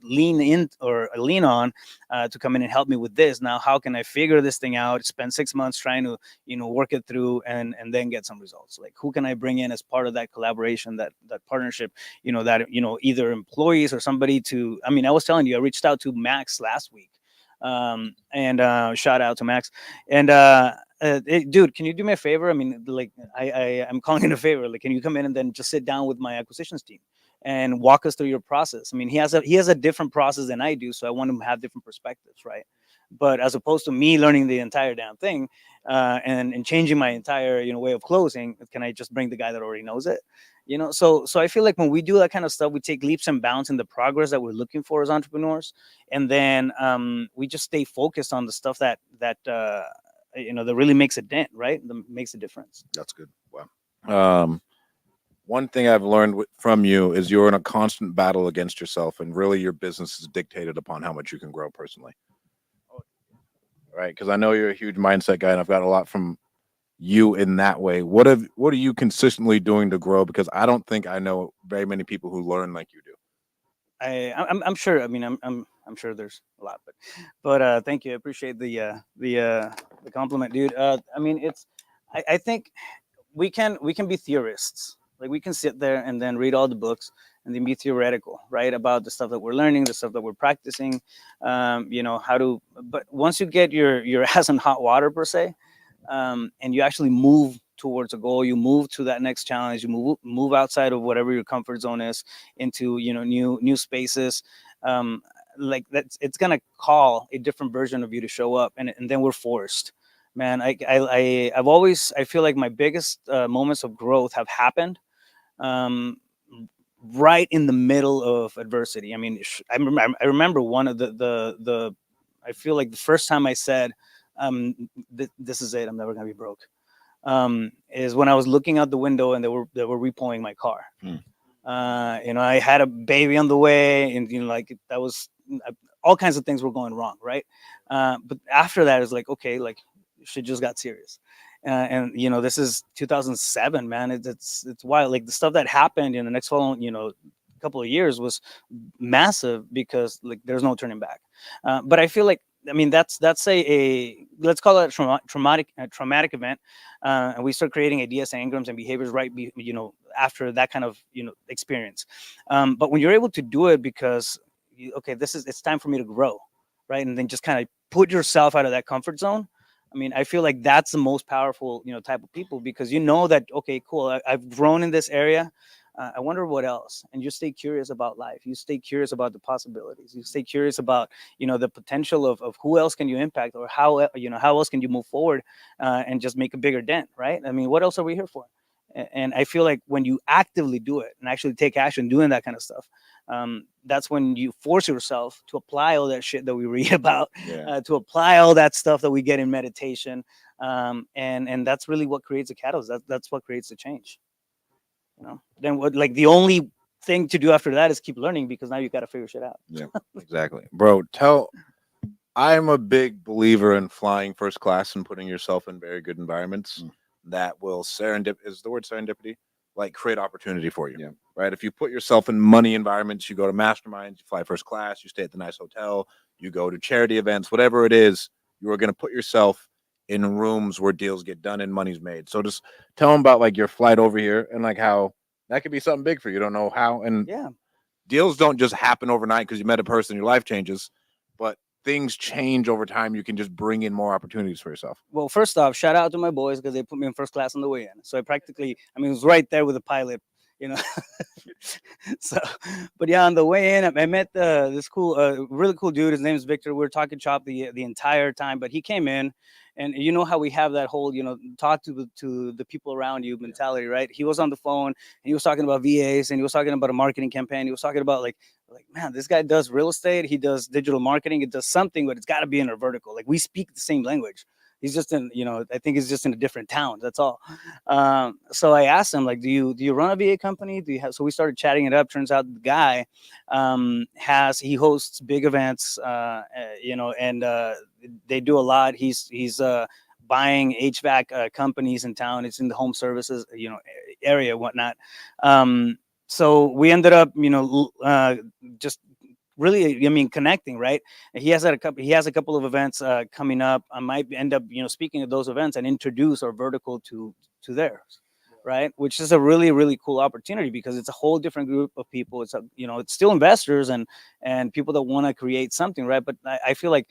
lean in or lean on to come in and help me with this? Now, how can I figure this thing out? Spend 6 months trying to work it through and then get some results. Like who can I bring in as part of that collaboration, that partnership, that either employees or somebody to, I mean, I was telling you, I reached out to Max last week, and shout out to Max. And hey, dude, can you do me a favor? I mean, like I'm calling in a favor. Like, can you come in and then just sit down with my acquisitions team and walk us through your process? I mean, he has a different process than I do, so I want him to have different perspectives, right? But as opposed to me learning the entire damn thing, and changing my entire way of closing, can I just bring the guy that already knows it? So I feel like when we do that kind of stuff, we take leaps and bounds in the progress that we're looking for as entrepreneurs, and then we just stay focused on the stuff that really makes a dent, right? That makes a difference. That's good. Wow. One thing I've learned from you is you're in a constant battle against yourself, and really your business is dictated upon how much you can grow personally. Right? Because I know you're a huge mindset guy, and I've got a lot from you in that way. What are you consistently doing to grow? Because I don't think I know very many people who learn like you do. I'm sure. I mean, I'm sure there's a lot, but thank you. I appreciate the compliment, dude. I mean, I think we can be theorists. Like we can sit there and then read all the books and then be theoretical, right, about the stuff that we're learning, the stuff that we're practicing. How to. But once you get your ass in hot water per se, and you actually move towards a goal, you move to that next challenge, you move outside of whatever your comfort zone is into new spaces. Like it's gonna call a different version of you to show up, and then we're forced. Man, I've always, I feel like my biggest moments of growth have happened um, right in the middle of adversity. I mean, I remember one of the I feel like the first time I said, this is it, I'm never gonna be broke, is when I was looking out the window and they were repoing my car. I had a baby on the way, and like that was all kinds of things were going wrong, right? But after that, it's like, okay, like shit just got serious. And this is 2007, man. It's wild. Like the stuff that happened in the next following couple of years was massive because like there's no turning back. But I feel like, I mean, that's a let's call it a traumatic event, and we start creating ideas, engrams, and behaviors after that kind of experience. But when you're able to do it because okay, it's time for me to grow, right, and then just kind of put yourself out of that comfort zone. I mean, I feel like that's the most powerful type of people, because that, okay, cool, I've grown in this area. I wonder what else. And you stay curious about life. You stay curious about the possibilities. You stay curious about, the potential of who else can you impact, or how else can you move forward and just make a bigger dent, right? I mean, what else are we here for? And I feel like when you actively do it and actually take action doing that kind of stuff, that's when you force yourself to apply all that shit that we read about, to apply all that stuff that we get in meditation. And that's really what creates a catalyst. That's what creates the change. Then what, like the only thing to do after that is keep learning, because now you got to figure shit out. Yeah, exactly, bro. I'm a big believer in flying first class and putting yourself in very good environments that will is the word serendipity, like create opportunity for you. Yeah. Right. If you put yourself in money environments, you go to masterminds, you fly first class, you stay at the nice hotel, you go to charity events, whatever it is, you are going to put yourself in rooms where deals get done and money's made. So just tell them about like your flight over here and like how that could be something big for you. You don't know how, and Yeah. deals don't just happen overnight because you met a person, your life changes, but things change over time. You can just bring in more opportunities for yourself. Well, first off, shout out to my boys because they put me in first class on the way in. So I practically, I mean, it was right there with the pilot, you know. So, but yeah, on the way in, I met this cool, really cool dude. His name is Victor. We were talking shop the entire time, but he came in, and you know how we have that whole, talk to the people around you mentality, right? He was on the phone and he was talking about VAs, and he was talking about a marketing campaign. He was talking about like man, this guy does real estate. He does digital marketing. It does something, but it's got to be in our vertical. Like we speak the same language. He's just in, I think he's just in a different town. That's all. So I asked him, like, do you run a VA company? Do you have? So we started chatting it up. Turns out the guy he hosts big events, and they do a lot. He's buying HVAC companies in town. It's in the home services, area, whatnot. So we ended up, just really, I mean, connecting, right? He has a couple of events coming up. I might end up, speaking at those events and introduce our vertical to theirs, right? Which is a really, really cool opportunity because it's a whole different group of people. It's still investors and people that want to create something, right? But I feel like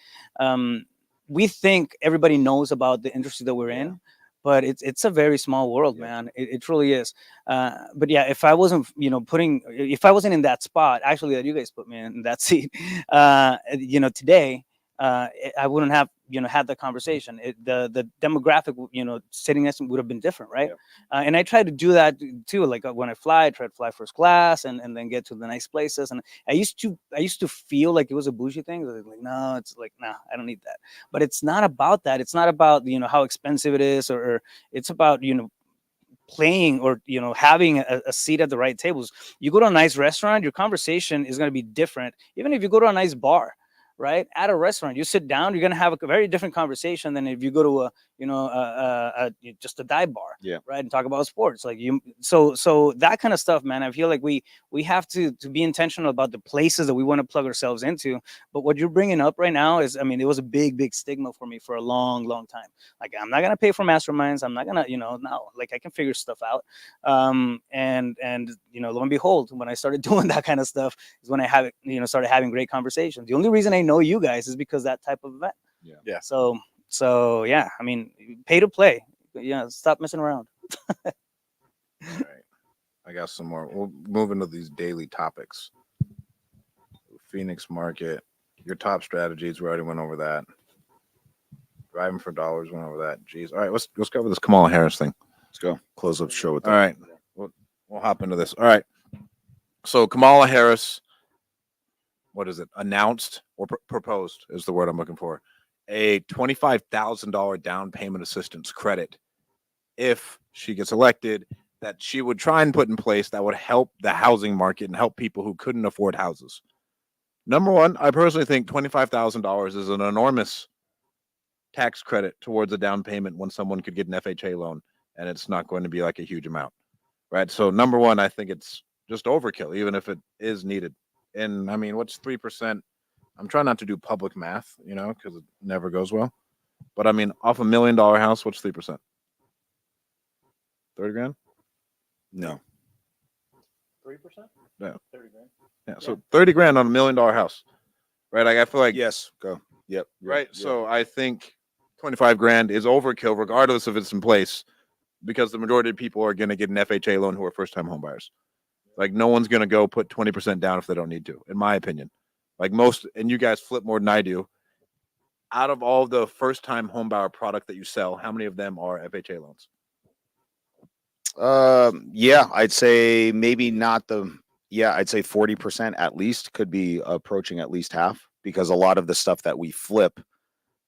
we think everybody knows about the industry that we're in, but it's a very small world, man. It truly is. But yeah, if I wasn't, if I wasn't in that spot, actually, that you guys put me in that seat, today, I wouldn't have, had the conversation. The demographic, sitting next to me would have been different, right? And I try to do that too. Like when I fly, I try to fly first class and then get to the nice places. And I used to feel like it was a bougie thing. Like, no, it's like, nah, I don't need that. But it's not about that. It's not about, how expensive it is, or it's about, playing or having a seat at the right tables. You go to a nice restaurant, your conversation is going to be different. Even if you go to a nice bar, right? At a restaurant, you sit down, you're going to have a very different conversation than if you go to just a dive bar, right? And talk about sports. Like so that kind of stuff, man. I feel like we have to be intentional about the places that we want to plug ourselves into. But what you're bringing up right now is, I mean, it was a big stigma for me for a long time. Like, I'm not going to pay for masterminds. I'm not going to, no, like I can figure stuff out. And lo and behold, when I started doing that kind of stuff is when I started having great conversations. The only reason I know you guys is because that type of event. Yeah. So yeah, I mean, pay to play. Yeah, stop messing around. All right. I got some more. We'll move into these daily topics. Phoenix market, your top strategies. We already went over that. Driving for dollars, went over that. Jeez. All right, let's cover this Kamala Harris thing. Let's go. Close up the show with that. All right. We'll hop into this. All right. So Kamala Harris, what is it? Announced or proposed is the word I'm looking for. A $25,000 down payment assistance credit if she gets elected that she would try and put in place that would help the housing market and help people who couldn't afford houses. Number one, I personally think $25,000 is an enormous tax credit towards a down payment when someone could get an FHA loan and it's not going to be like a huge amount, right? So number one, I think it's just overkill, even if it is needed. And I mean, what's 3%? I'm trying not to do public math, because it never goes well. But I mean, off $1 million house, what's 3%? 30 grand? No. 3%? Yeah. 30 grand. Yeah. So 30 grand on $1 million house, right? Like, I feel like, Yes. Go. Yep. right. So I think 25 grand is overkill, regardless if it's in place, because the majority of people are going to get an FHA loan who are first time home buyers. Like, no one's going to go put 20% down if they don't need to, in my opinion. Like most, and you guys flip more than I do. Out of all the first time home buyer product that you sell, how many of them are FHA loans? Yeah, I'd say maybe not I'd say 40% at least, could be approaching at least half, because a lot of the stuff that we flip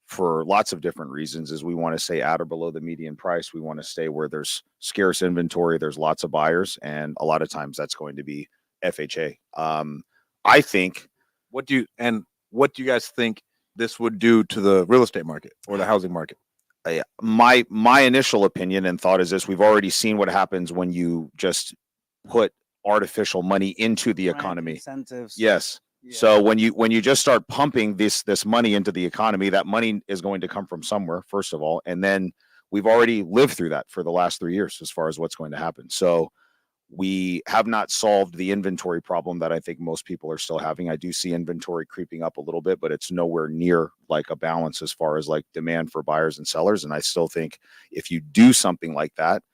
for lots of different reasons is we want to stay at or below the median price. We want to stay where there's scarce inventory, there's lots of buyers, and a lot of times that's going to be FHA. I think. What do you guys think this would do to the real estate market or the housing market? My initial opinion and thought is this: we've already seen what happens when you just put artificial money into the economy. Incentives. Yes. Yeah. So when you just start pumping this money into the economy, that money is going to come from somewhere, first of all, and then we've already lived through that for the last 3 years as far as what's going to happen. So we have not solved the inventory problem that I think most people are still having. I do see inventory creeping up a little bit, but it's nowhere near like a balance as far as like demand for buyers and sellers. And I still think if you do something like that,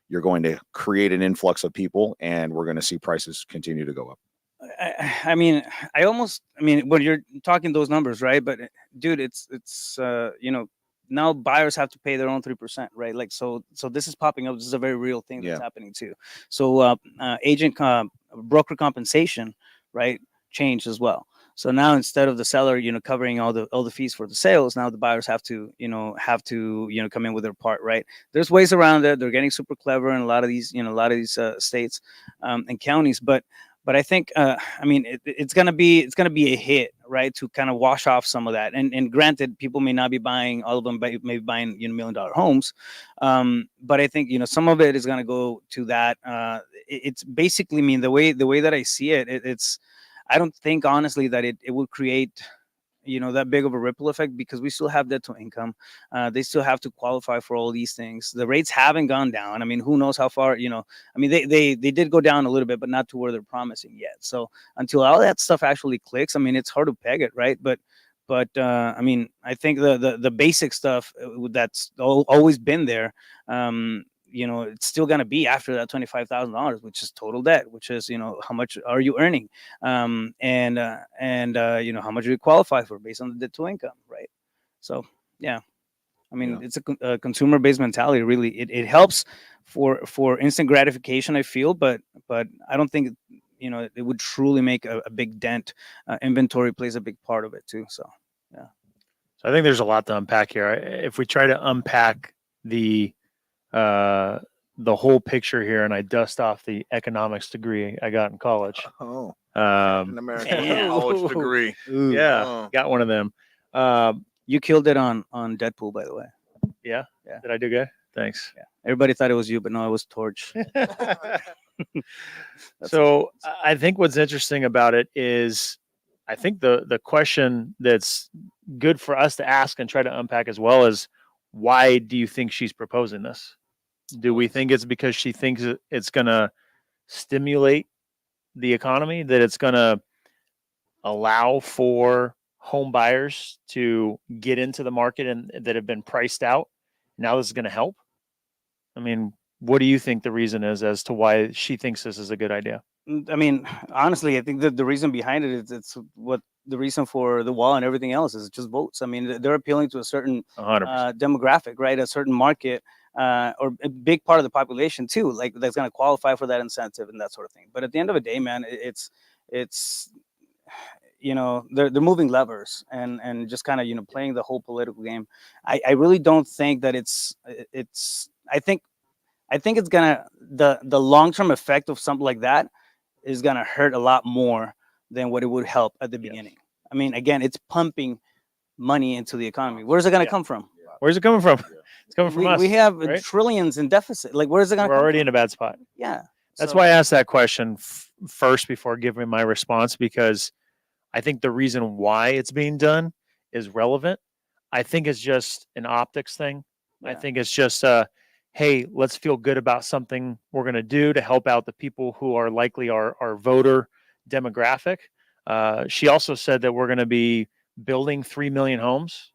you're going to create an influx of people, and we're going to see prices continue to go up. I mean, when you're talking those numbers, right? But dude, it's now buyers have to pay their own 3%, right? Like, so this is popping up. This is a very real thing that's happening too. So broker compensation, right, changed as well. So now instead of the seller, covering all the fees for the sales, now the buyers have to come in with their part, right? There's ways around it. They're getting super clever in a lot of these states and counties, but I think, it's gonna be a hit, right, to kind of wash off some of that. And granted, people may not be buying all of them, but maybe buying $1 million homes. But I think some of it is gonna go to that. It's basically, the way that I see it, it's I don't think honestly that it will create that big of a ripple effect, because we still have debt to income. They still have to qualify for all these things. The rates haven't gone down. Who knows how far, they did go down a little bit, but not to where they're promising yet. So until all that stuff actually clicks, it's hard to peg it, right? But I think the basic stuff that's always been there, it's still going to be after that $25,000, which is total debt, which is, how much are you earning? And how much do you qualify for based on the debt to income, right? So, yeah. It's a consumer-based mentality. Really, it helps for instant gratification, I feel, but I don't think it would truly make a big dent. Inventory plays a big part of it too. So, yeah. So I think there's a lot to unpack here. If we try to unpack the whole picture here, and I dust off the economics degree I got in college. Oh, an American college degree. Ooh, yeah, got one of them. You killed it on Deadpool, by the way. Yeah. Did I do good? Thanks. Yeah. Everybody thought it was you, but no, it was Torch. So I think what's interesting about it is, I think the question that's good for us to ask and try to unpack as well is, why do you think she's proposing this? Do we think it's because she thinks it's going to stimulate the economy, that it's going to allow for home buyers to get into the market and that have been priced out? Now this is going to help? What do you think the reason is as to why she thinks this is a good idea? Honestly, I think that the reason behind it is it's what the reason for the wall and everything else is just votes. They're appealing to a certain demographic, right? A certain market, or a big part of the population too, like that's going to qualify for that incentive and that sort of thing. But at the end of the day, man, it's they're moving levers and just kind of playing the whole political game. I really don't think that it's I think it's gonna the long-term effect of something like that is gonna hurt a lot more than what it would help at the beginning. Again, it's pumping money into the economy. Where's it gonna come from? Where's it coming from? It's coming from us. We have right? trillions in deficit. Like, where's it gonna? We're already in a bad spot. Yeah. That's why I asked that question first before giving my response, because I think the reason why it's being done is relevant. I think it's just an optics thing. Yeah. I think it's just hey, let's feel good about something we're going to do to help out the people who are likely our voter demographic. She also said that we're going to be building 3 million homes.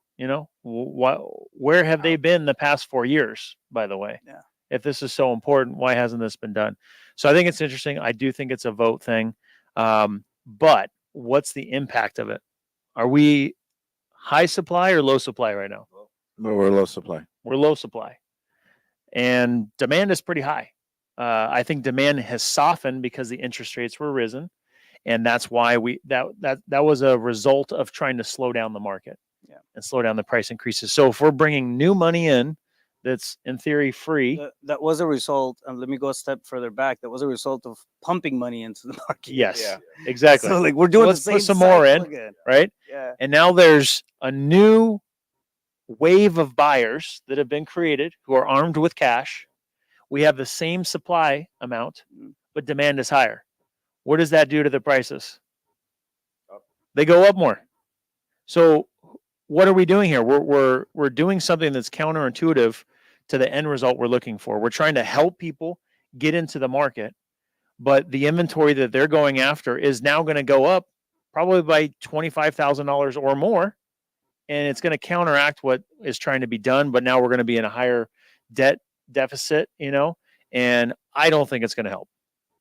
Where have they been the past 4 years, by the way? Yeah. If this is so important, why hasn't this been done? So I think it's interesting. I do think it's a vote thing. But what's the impact of it? Are we high supply or low supply right now? No, we're low supply. We're low supply. And demand is pretty high. I think demand has softened because the interest rates were risen, and that's why that was a result of trying to slow down the market, and slow down the price increases. So if we're bringing new money in, that's in theory free. That was a result. Let me go a step further back. That was a result of pumping money into the market. Yes, exactly. So we're doing let's the same put some more in, again. right? Yeah. And now there's a new wave of buyers that have been created who are armed with cash. We have the same supply amount, but demand is higher. What does that do to the prices? They go up more. So what are we doing here? We're doing something that's counterintuitive to the end result we're looking for. We're trying to help people get into the market, but the inventory that they're going after is now going to go up probably by $25,000 or more. And it's going to counteract what is trying to be done. But now we're going to be in a higher debt deficit, And I don't think it's going to help.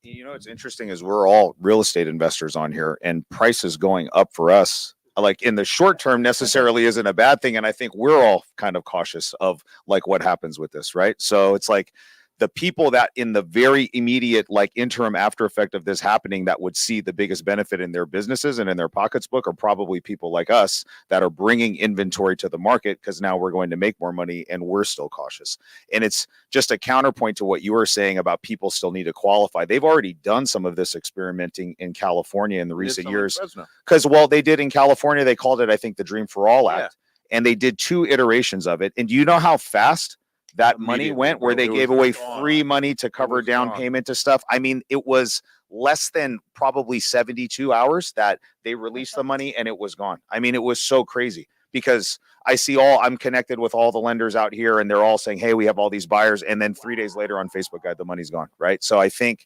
You know, what's interesting is we're all real estate investors on here, and prices going up for us, like in the short term, necessarily isn't a bad thing. And I think we're all kind of cautious of like what happens with this, right? So it's like the people that in the very immediate, like interim after effect of this happening, that would see the biggest benefit in their businesses and in their pockets book are probably people like us that are bringing inventory to the market because now we're going to make more money and we're still cautious. And it's just a counterpoint to what you were saying about people still need to qualify. They've already done some of this experimenting in California in the recent years. Because they did in California, they called it, I think, the Dream for All Act. And they did 2 iterations of it. And do you know how fast that money went, where they gave away free money to cover down payment to stuff? I mean, it was less than probably 72 hours that they released the money and it was gone. I mean, it was so crazy because I'm connected with all the lenders out here and they're all saying, hey, we have all these buyers. And then 3 days later on Facebook, the money's gone. Right. So I think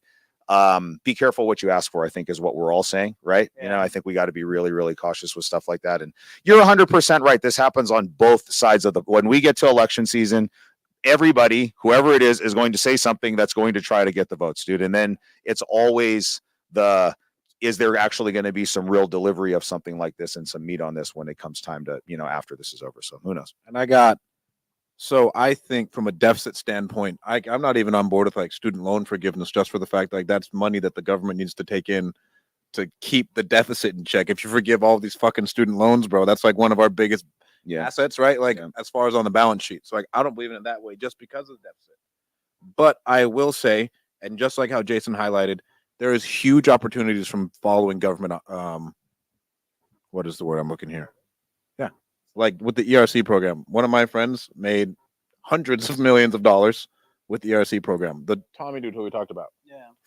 be careful what you ask for, I think is what we're all saying. Right. Yeah. You know, I think we got to be really, really cautious with stuff like that. And you're 100% right. This happens on both sides of when we get to election season. Everybody, whoever it is going to say something that's going to try to get the votes, dude. And then it's always is there actually going to be some real delivery of something like this and some meat on this when it comes time to, after this is over. So who knows? And I think from a deficit standpoint, I'm not even on board with like student loan forgiveness just for the fact like that's money that the government needs to take in to keep the deficit in check. If you forgive all these fucking student loans, bro, that's like one of our biggest assets, right? Like as far as on the balance sheet. So like I don't believe in it that way just because of the deficit. But I will say, and just like how Jason highlighted, there is huge opportunities from following government. What is the word I'm looking here? Yeah, like with the ERC program. One of my friends made hundreds of millions of dollars with the ERC program. The Tommy dude who we talked about,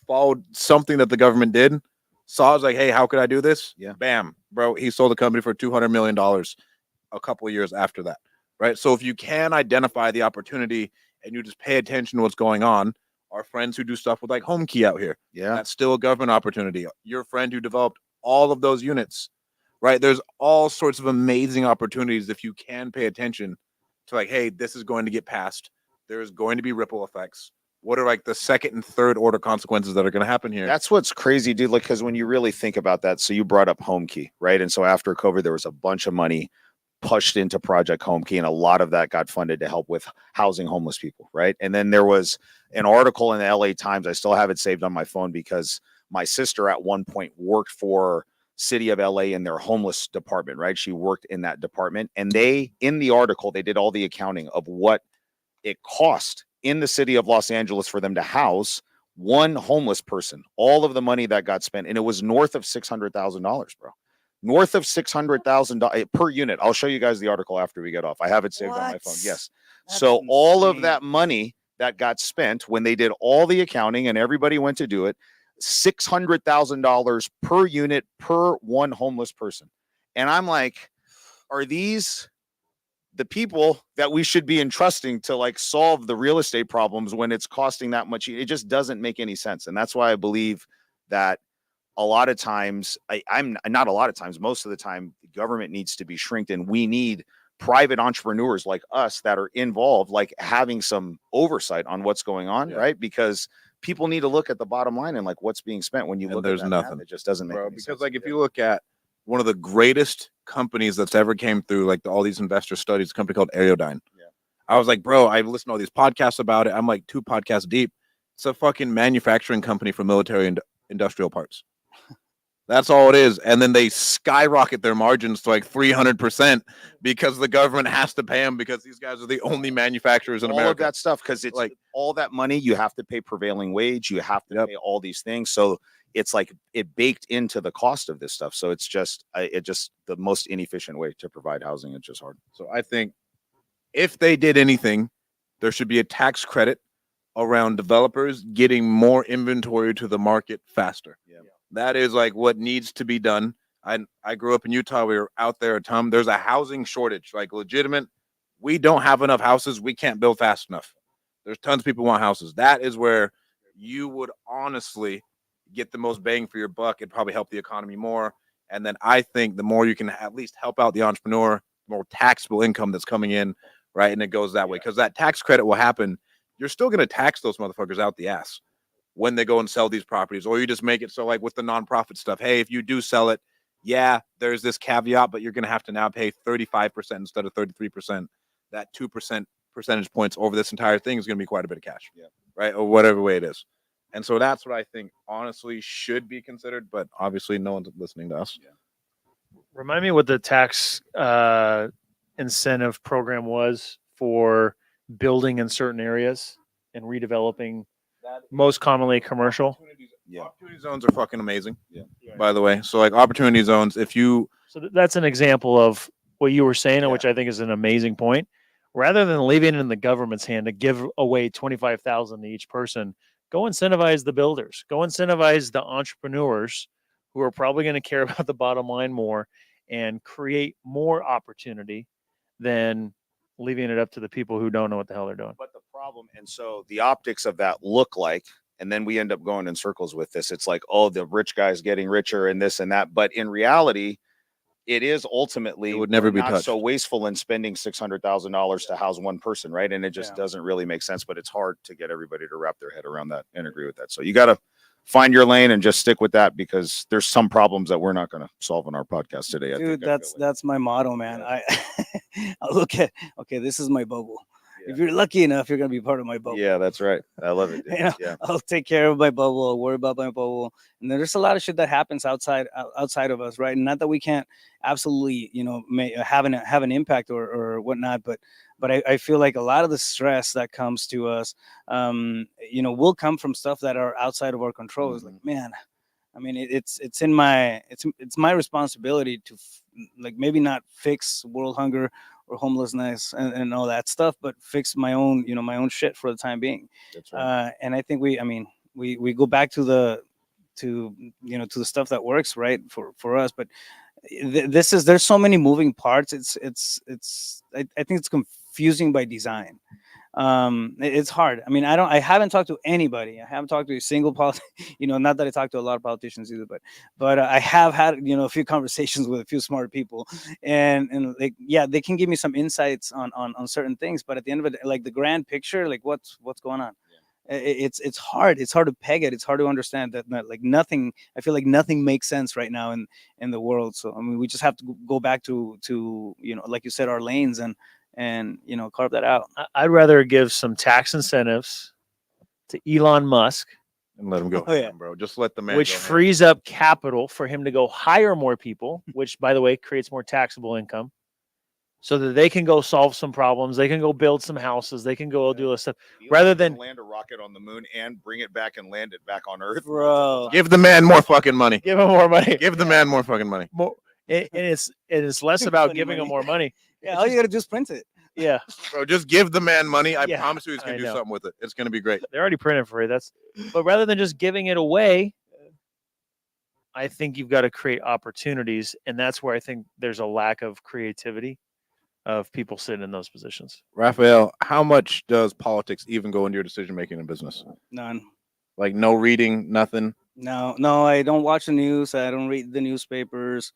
followed something that the government did. Saw, I was like, hey, how could I do this? Yeah, bam, bro. He sold the company for $200 million. A couple of years after that, right? So if you can identify the opportunity and you just pay attention to what's going on, our friends who do stuff with like HomeKey out here, that's still a government opportunity. Your friend who developed all of those units, right? There's all sorts of amazing opportunities if you can pay attention to like, hey, this is going to get passed. There's going to be ripple effects. What are like the second and third order consequences that are going to happen here? That's what's crazy, dude. Like, because when you really think about that, so you brought up HomeKey, right? And so after COVID, there was a bunch of money pushed into Project HomeKey, and a lot of that got funded to help with housing homeless people, right? And then there was an article in the LA Times. I still have it saved on my phone because my sister at one point worked for City of LA in their homeless department, right? She worked in that department, and in the article, they did all the accounting of what it cost in the city of Los Angeles for them to house one homeless person, all of the money that got spent, and it was north of $600,000, bro. North of $600,000 per unit. I'll show you guys the article after we get off. I have it saved on my phone. Yes. That's so insane. All of that money that got spent when they did all the accounting and everybody went to do it, $600,000 per unit per one homeless person. And I'm like, are these the people that we should be entrusting to like solve the real estate problems when it's costing that much? It just doesn't make any sense. And that's why I believe that a lot of times, I'm not a lot of times, most of the time, the government needs to be shrinked, and we need private entrepreneurs like us that are involved, like having some oversight on what's going on, right? Because people need to look at the bottom line and like what's being spent. When you look there's at that, nothing, it just doesn't make any sense. Because like if you look at one of the greatest companies that's ever came through, like all these investor studies, a company called Aerodyne. I was like, bro, I've listened to all these podcasts about it. I'm like 2 podcasts deep. It's a fucking manufacturing company for military and industrial parts. That's all it is. And then they skyrocket their margins to like 300% because the government has to pay them because these guys are the only manufacturers in America. All of that stuff, because it's like all that money, you have to pay prevailing wage. You have to pay all these things. So it's like it baked into the cost of this stuff. So it's just the most inefficient way to provide housing. It's just hard. So I think if they did anything, there should be a tax credit around developers getting more inventory to the market faster. That is like what needs to be done. I grew up in Utah. We were out there a ton. There's a housing shortage, like legitimate. We don't have enough houses. We can't build fast enough. There's tons of people who want houses. That is where you would honestly get the most bang for your buck. It'd probably help the economy more. And then I think the more you can at least help out the entrepreneur, more taxable income that's coming in, right? And it goes that way because that tax credit will happen you're still going to tax those motherfuckers out the ass when they go and sell these properties. Or you just make it so, like with the nonprofit stuff, hey, if you do sell it, yeah, there's this caveat, but you're going to have to now pay 35% instead of 33%. That 2% percentage points over this entire thing is going to be quite a bit of cash, right? Or whatever way it is. And so that's what I think honestly should be considered, but obviously no one's listening to us. Remind me what the tax incentive program was for building in certain areas and redeveloping, most commonly commercial. Opportunity zones are fucking amazing. By the way, so like opportunity zones, if you that's an example of what you were saying, which I think is an amazing point. Rather than leaving it in the government's hand to give away 25,000 to each person, go incentivize the builders. Go incentivize the entrepreneurs who are probably going to care about the bottom line more and create more opportunity than leaving it up to the people who don't know what the hell they're doing. But the problem, and so the optics of that look like, and then we end up going in circles with this. It's like, oh, the rich guy's getting richer and this and that. But in reality, it is ultimately, it would never be not touched. so wasteful in spending $600,000 to house one person, right? And it just doesn't really make sense. But it's hard to get everybody to wrap their head around that and agree with that. So you got to find your lane and just stick with that, because there's some problems that we're not going to solve on our podcast today. Dude, that's my motto, man. I look at, okay, this is my bubble. If you're lucky enough, you're gonna be part of my bubble. Yeah, that's right. I love it. I'll take care of my bubble. I'll worry about my bubble. And there's a lot of shit that happens outside of us, right? And not that we can't absolutely, have an impact or whatnot, but I feel like a lot of the stress that comes to us, will come from stuff that are outside of our control. It's like, man, I mean, it's my responsibility to maybe not fix world hunger or homelessness and all that stuff, but fix my own, my own shit for the time being. That's right. And I think we go back to the stuff that works, right, for us. But there's so many moving parts. I think it's confusing by design. It's hard. I mean, I haven't talked to anybody. I haven't talked to a single not that I talk to a lot of politicians either, but I have had, a few conversations with a few smart people, and they can give me some insights on certain things, but at the end of it, like the grand picture, like what's going on. It's hard. It's hard to peg it. It's hard to understand that like nothing. I feel like nothing makes sense right now in the world. So I mean, we just have to go back to like you said, our lanes and carve that out. I'd rather give some tax incentives to Elon Musk and let him go, bro. Just let the man. Which frees up capital for him to go hire more people, which, by the way, creates more taxable income, so that they can go solve some problems. They can go build some houses. They can go do this stuff rather than land a rocket on the moon and bring it back and land it back on Earth. Bro, give the man more fucking money. Give him more money. Give the man more fucking money. More, and it's less about giving him more money. Yeah, all you gotta do is print it. Yeah, bro, just give the man money. I promise you, he's gonna do something with it. It's gonna be great. They're already printing for it. But rather than just giving it away, I think you've got to create opportunities, and that's where I think there's a lack of creativity of people sitting in those positions. Rafael, how much does politics even go into your decision making in business? None. Like no reading, nothing. No, I don't watch the news. I don't read the newspapers.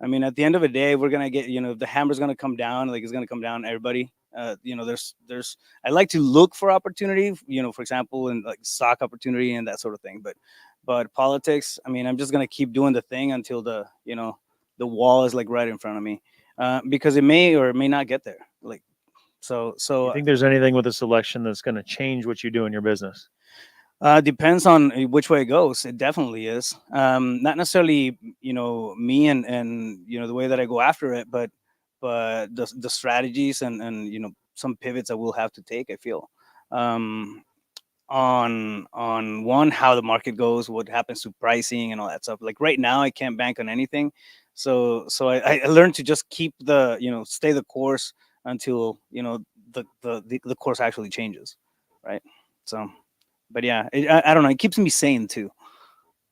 I mean, at the end of the day, we're gonna get, the hammer's gonna come down. Like it's gonna come down everybody. There's. I like to look for opportunity. For example, in like stock opportunity and that sort of thing. But politics. I mean, I'm just gonna keep doing the thing until the wall is like right in front of me, because it may or may not get there. Like, so. You think there's anything with this election that's going to change what you do in your business? Depends on which way it goes. It definitely is. Not necessarily, me and the way that I go after it, but the strategies and some pivots I will have to take. I feel on one, how the market goes, what happens to pricing and all that stuff. Like right now, I can't bank on anything. So I learned to just keep stay the course until the course actually changes, right? So. But yeah, I don't know. It keeps me sane too.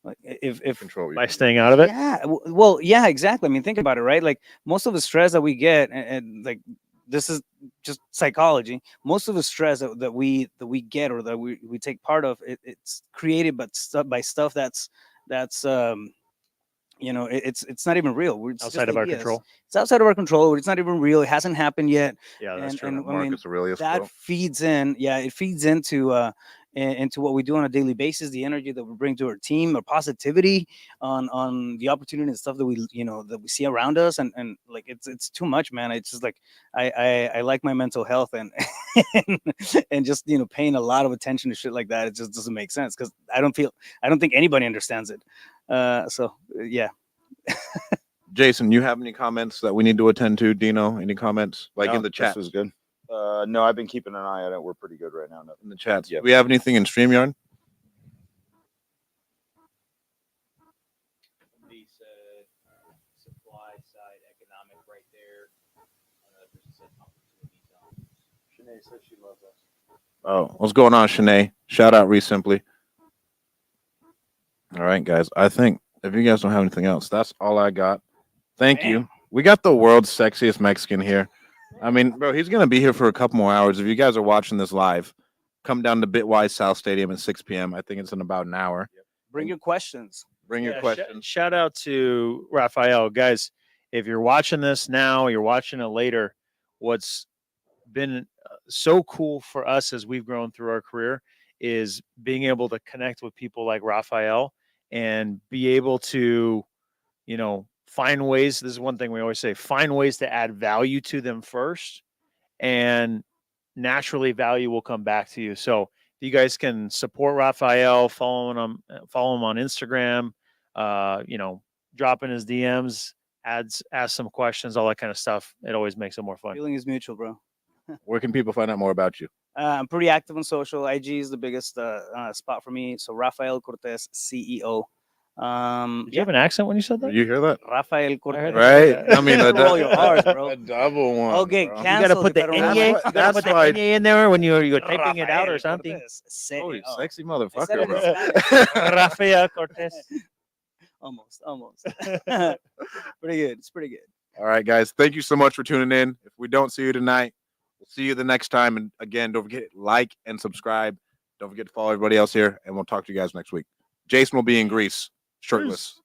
Like if control by staying out of it. Yeah. Well, yeah, exactly. I mean, think about it, right? Like most of the stress that we get, and like this is just psychology. Most of the stress that we get or that we take part of, it's created by stuff that's it's not even real. It's Outside just of our ideas. control. It's outside of our control. It's not even real. It hasn't happened yet. Yeah, that's true. And I mean, Marcus Aurelius that quote. feeds in. Yeah, it feeds into what we do on a daily basis, the energy that we bring to our team, our positivity on the opportunity and stuff that we see around us, and like it's too much, man. It's just like I like my mental health and and just paying a lot of attention to shit like that. It just doesn't make sense because I don't think anybody understands it. So yeah. Jason, you have any comments that we need to attend to? Dino, any comments like No, in the chat? This was good. No, I've been keeping an eye on it. We're pretty good right now. In the chats. Yep. Do we have anything in StreamYard? Somebody said supply side economic right there. Another person said opportunity zones. Shanae says she loves us. Oh, what's going on, Shanae? Shout out Reese Simply. All right, guys. I think if you guys don't have anything else, that's all I got. Thank you. We got the world's sexiest Mexican here. I mean, bro, he's gonna be here for a couple more hours. If you guys are watching this live, come down to Bitwise South Stadium at 6 p.m. I think it's in about an hour. Bring your questions. Bring your Yeah, questions. Shout out to Rafael, guys. If you're watching this now, you're watching it later. What's been so cool for us as we've grown through our career is being able to connect with people like Rafael and be able to, find ways. This is one thing we always say: find ways to add value to them first, and naturally value will come back to you. So if you guys can support Rafael, follow him on Instagram, drop in his DMs, ask some questions, all that kind of stuff. It always makes it more fun. Feeling is mutual, bro. Where can people find out more about you? I'm pretty active on social. IG is the biggest spot for me. So Rafael Cortez, CEO. Did you have an accent when you said that? Did you hear that? Rafael Cortez. Right? I mean, Roll your R's, bro. a double one. Okay, bro. You cancel. got to put the That's you got to put the why- in there when you're typing it out or something. Oh, you sexy I said motherfucker, it bro. in Spanish. Rafael Cortez. Almost. Pretty good. It's pretty good. All right, guys. Thank you so much for tuning in. If we don't see you tonight, we'll see you the next time. And again, don't forget like and subscribe. Don't forget to follow everybody else here, and we'll talk to you guys next week. Jason will be in Greece, shirtless.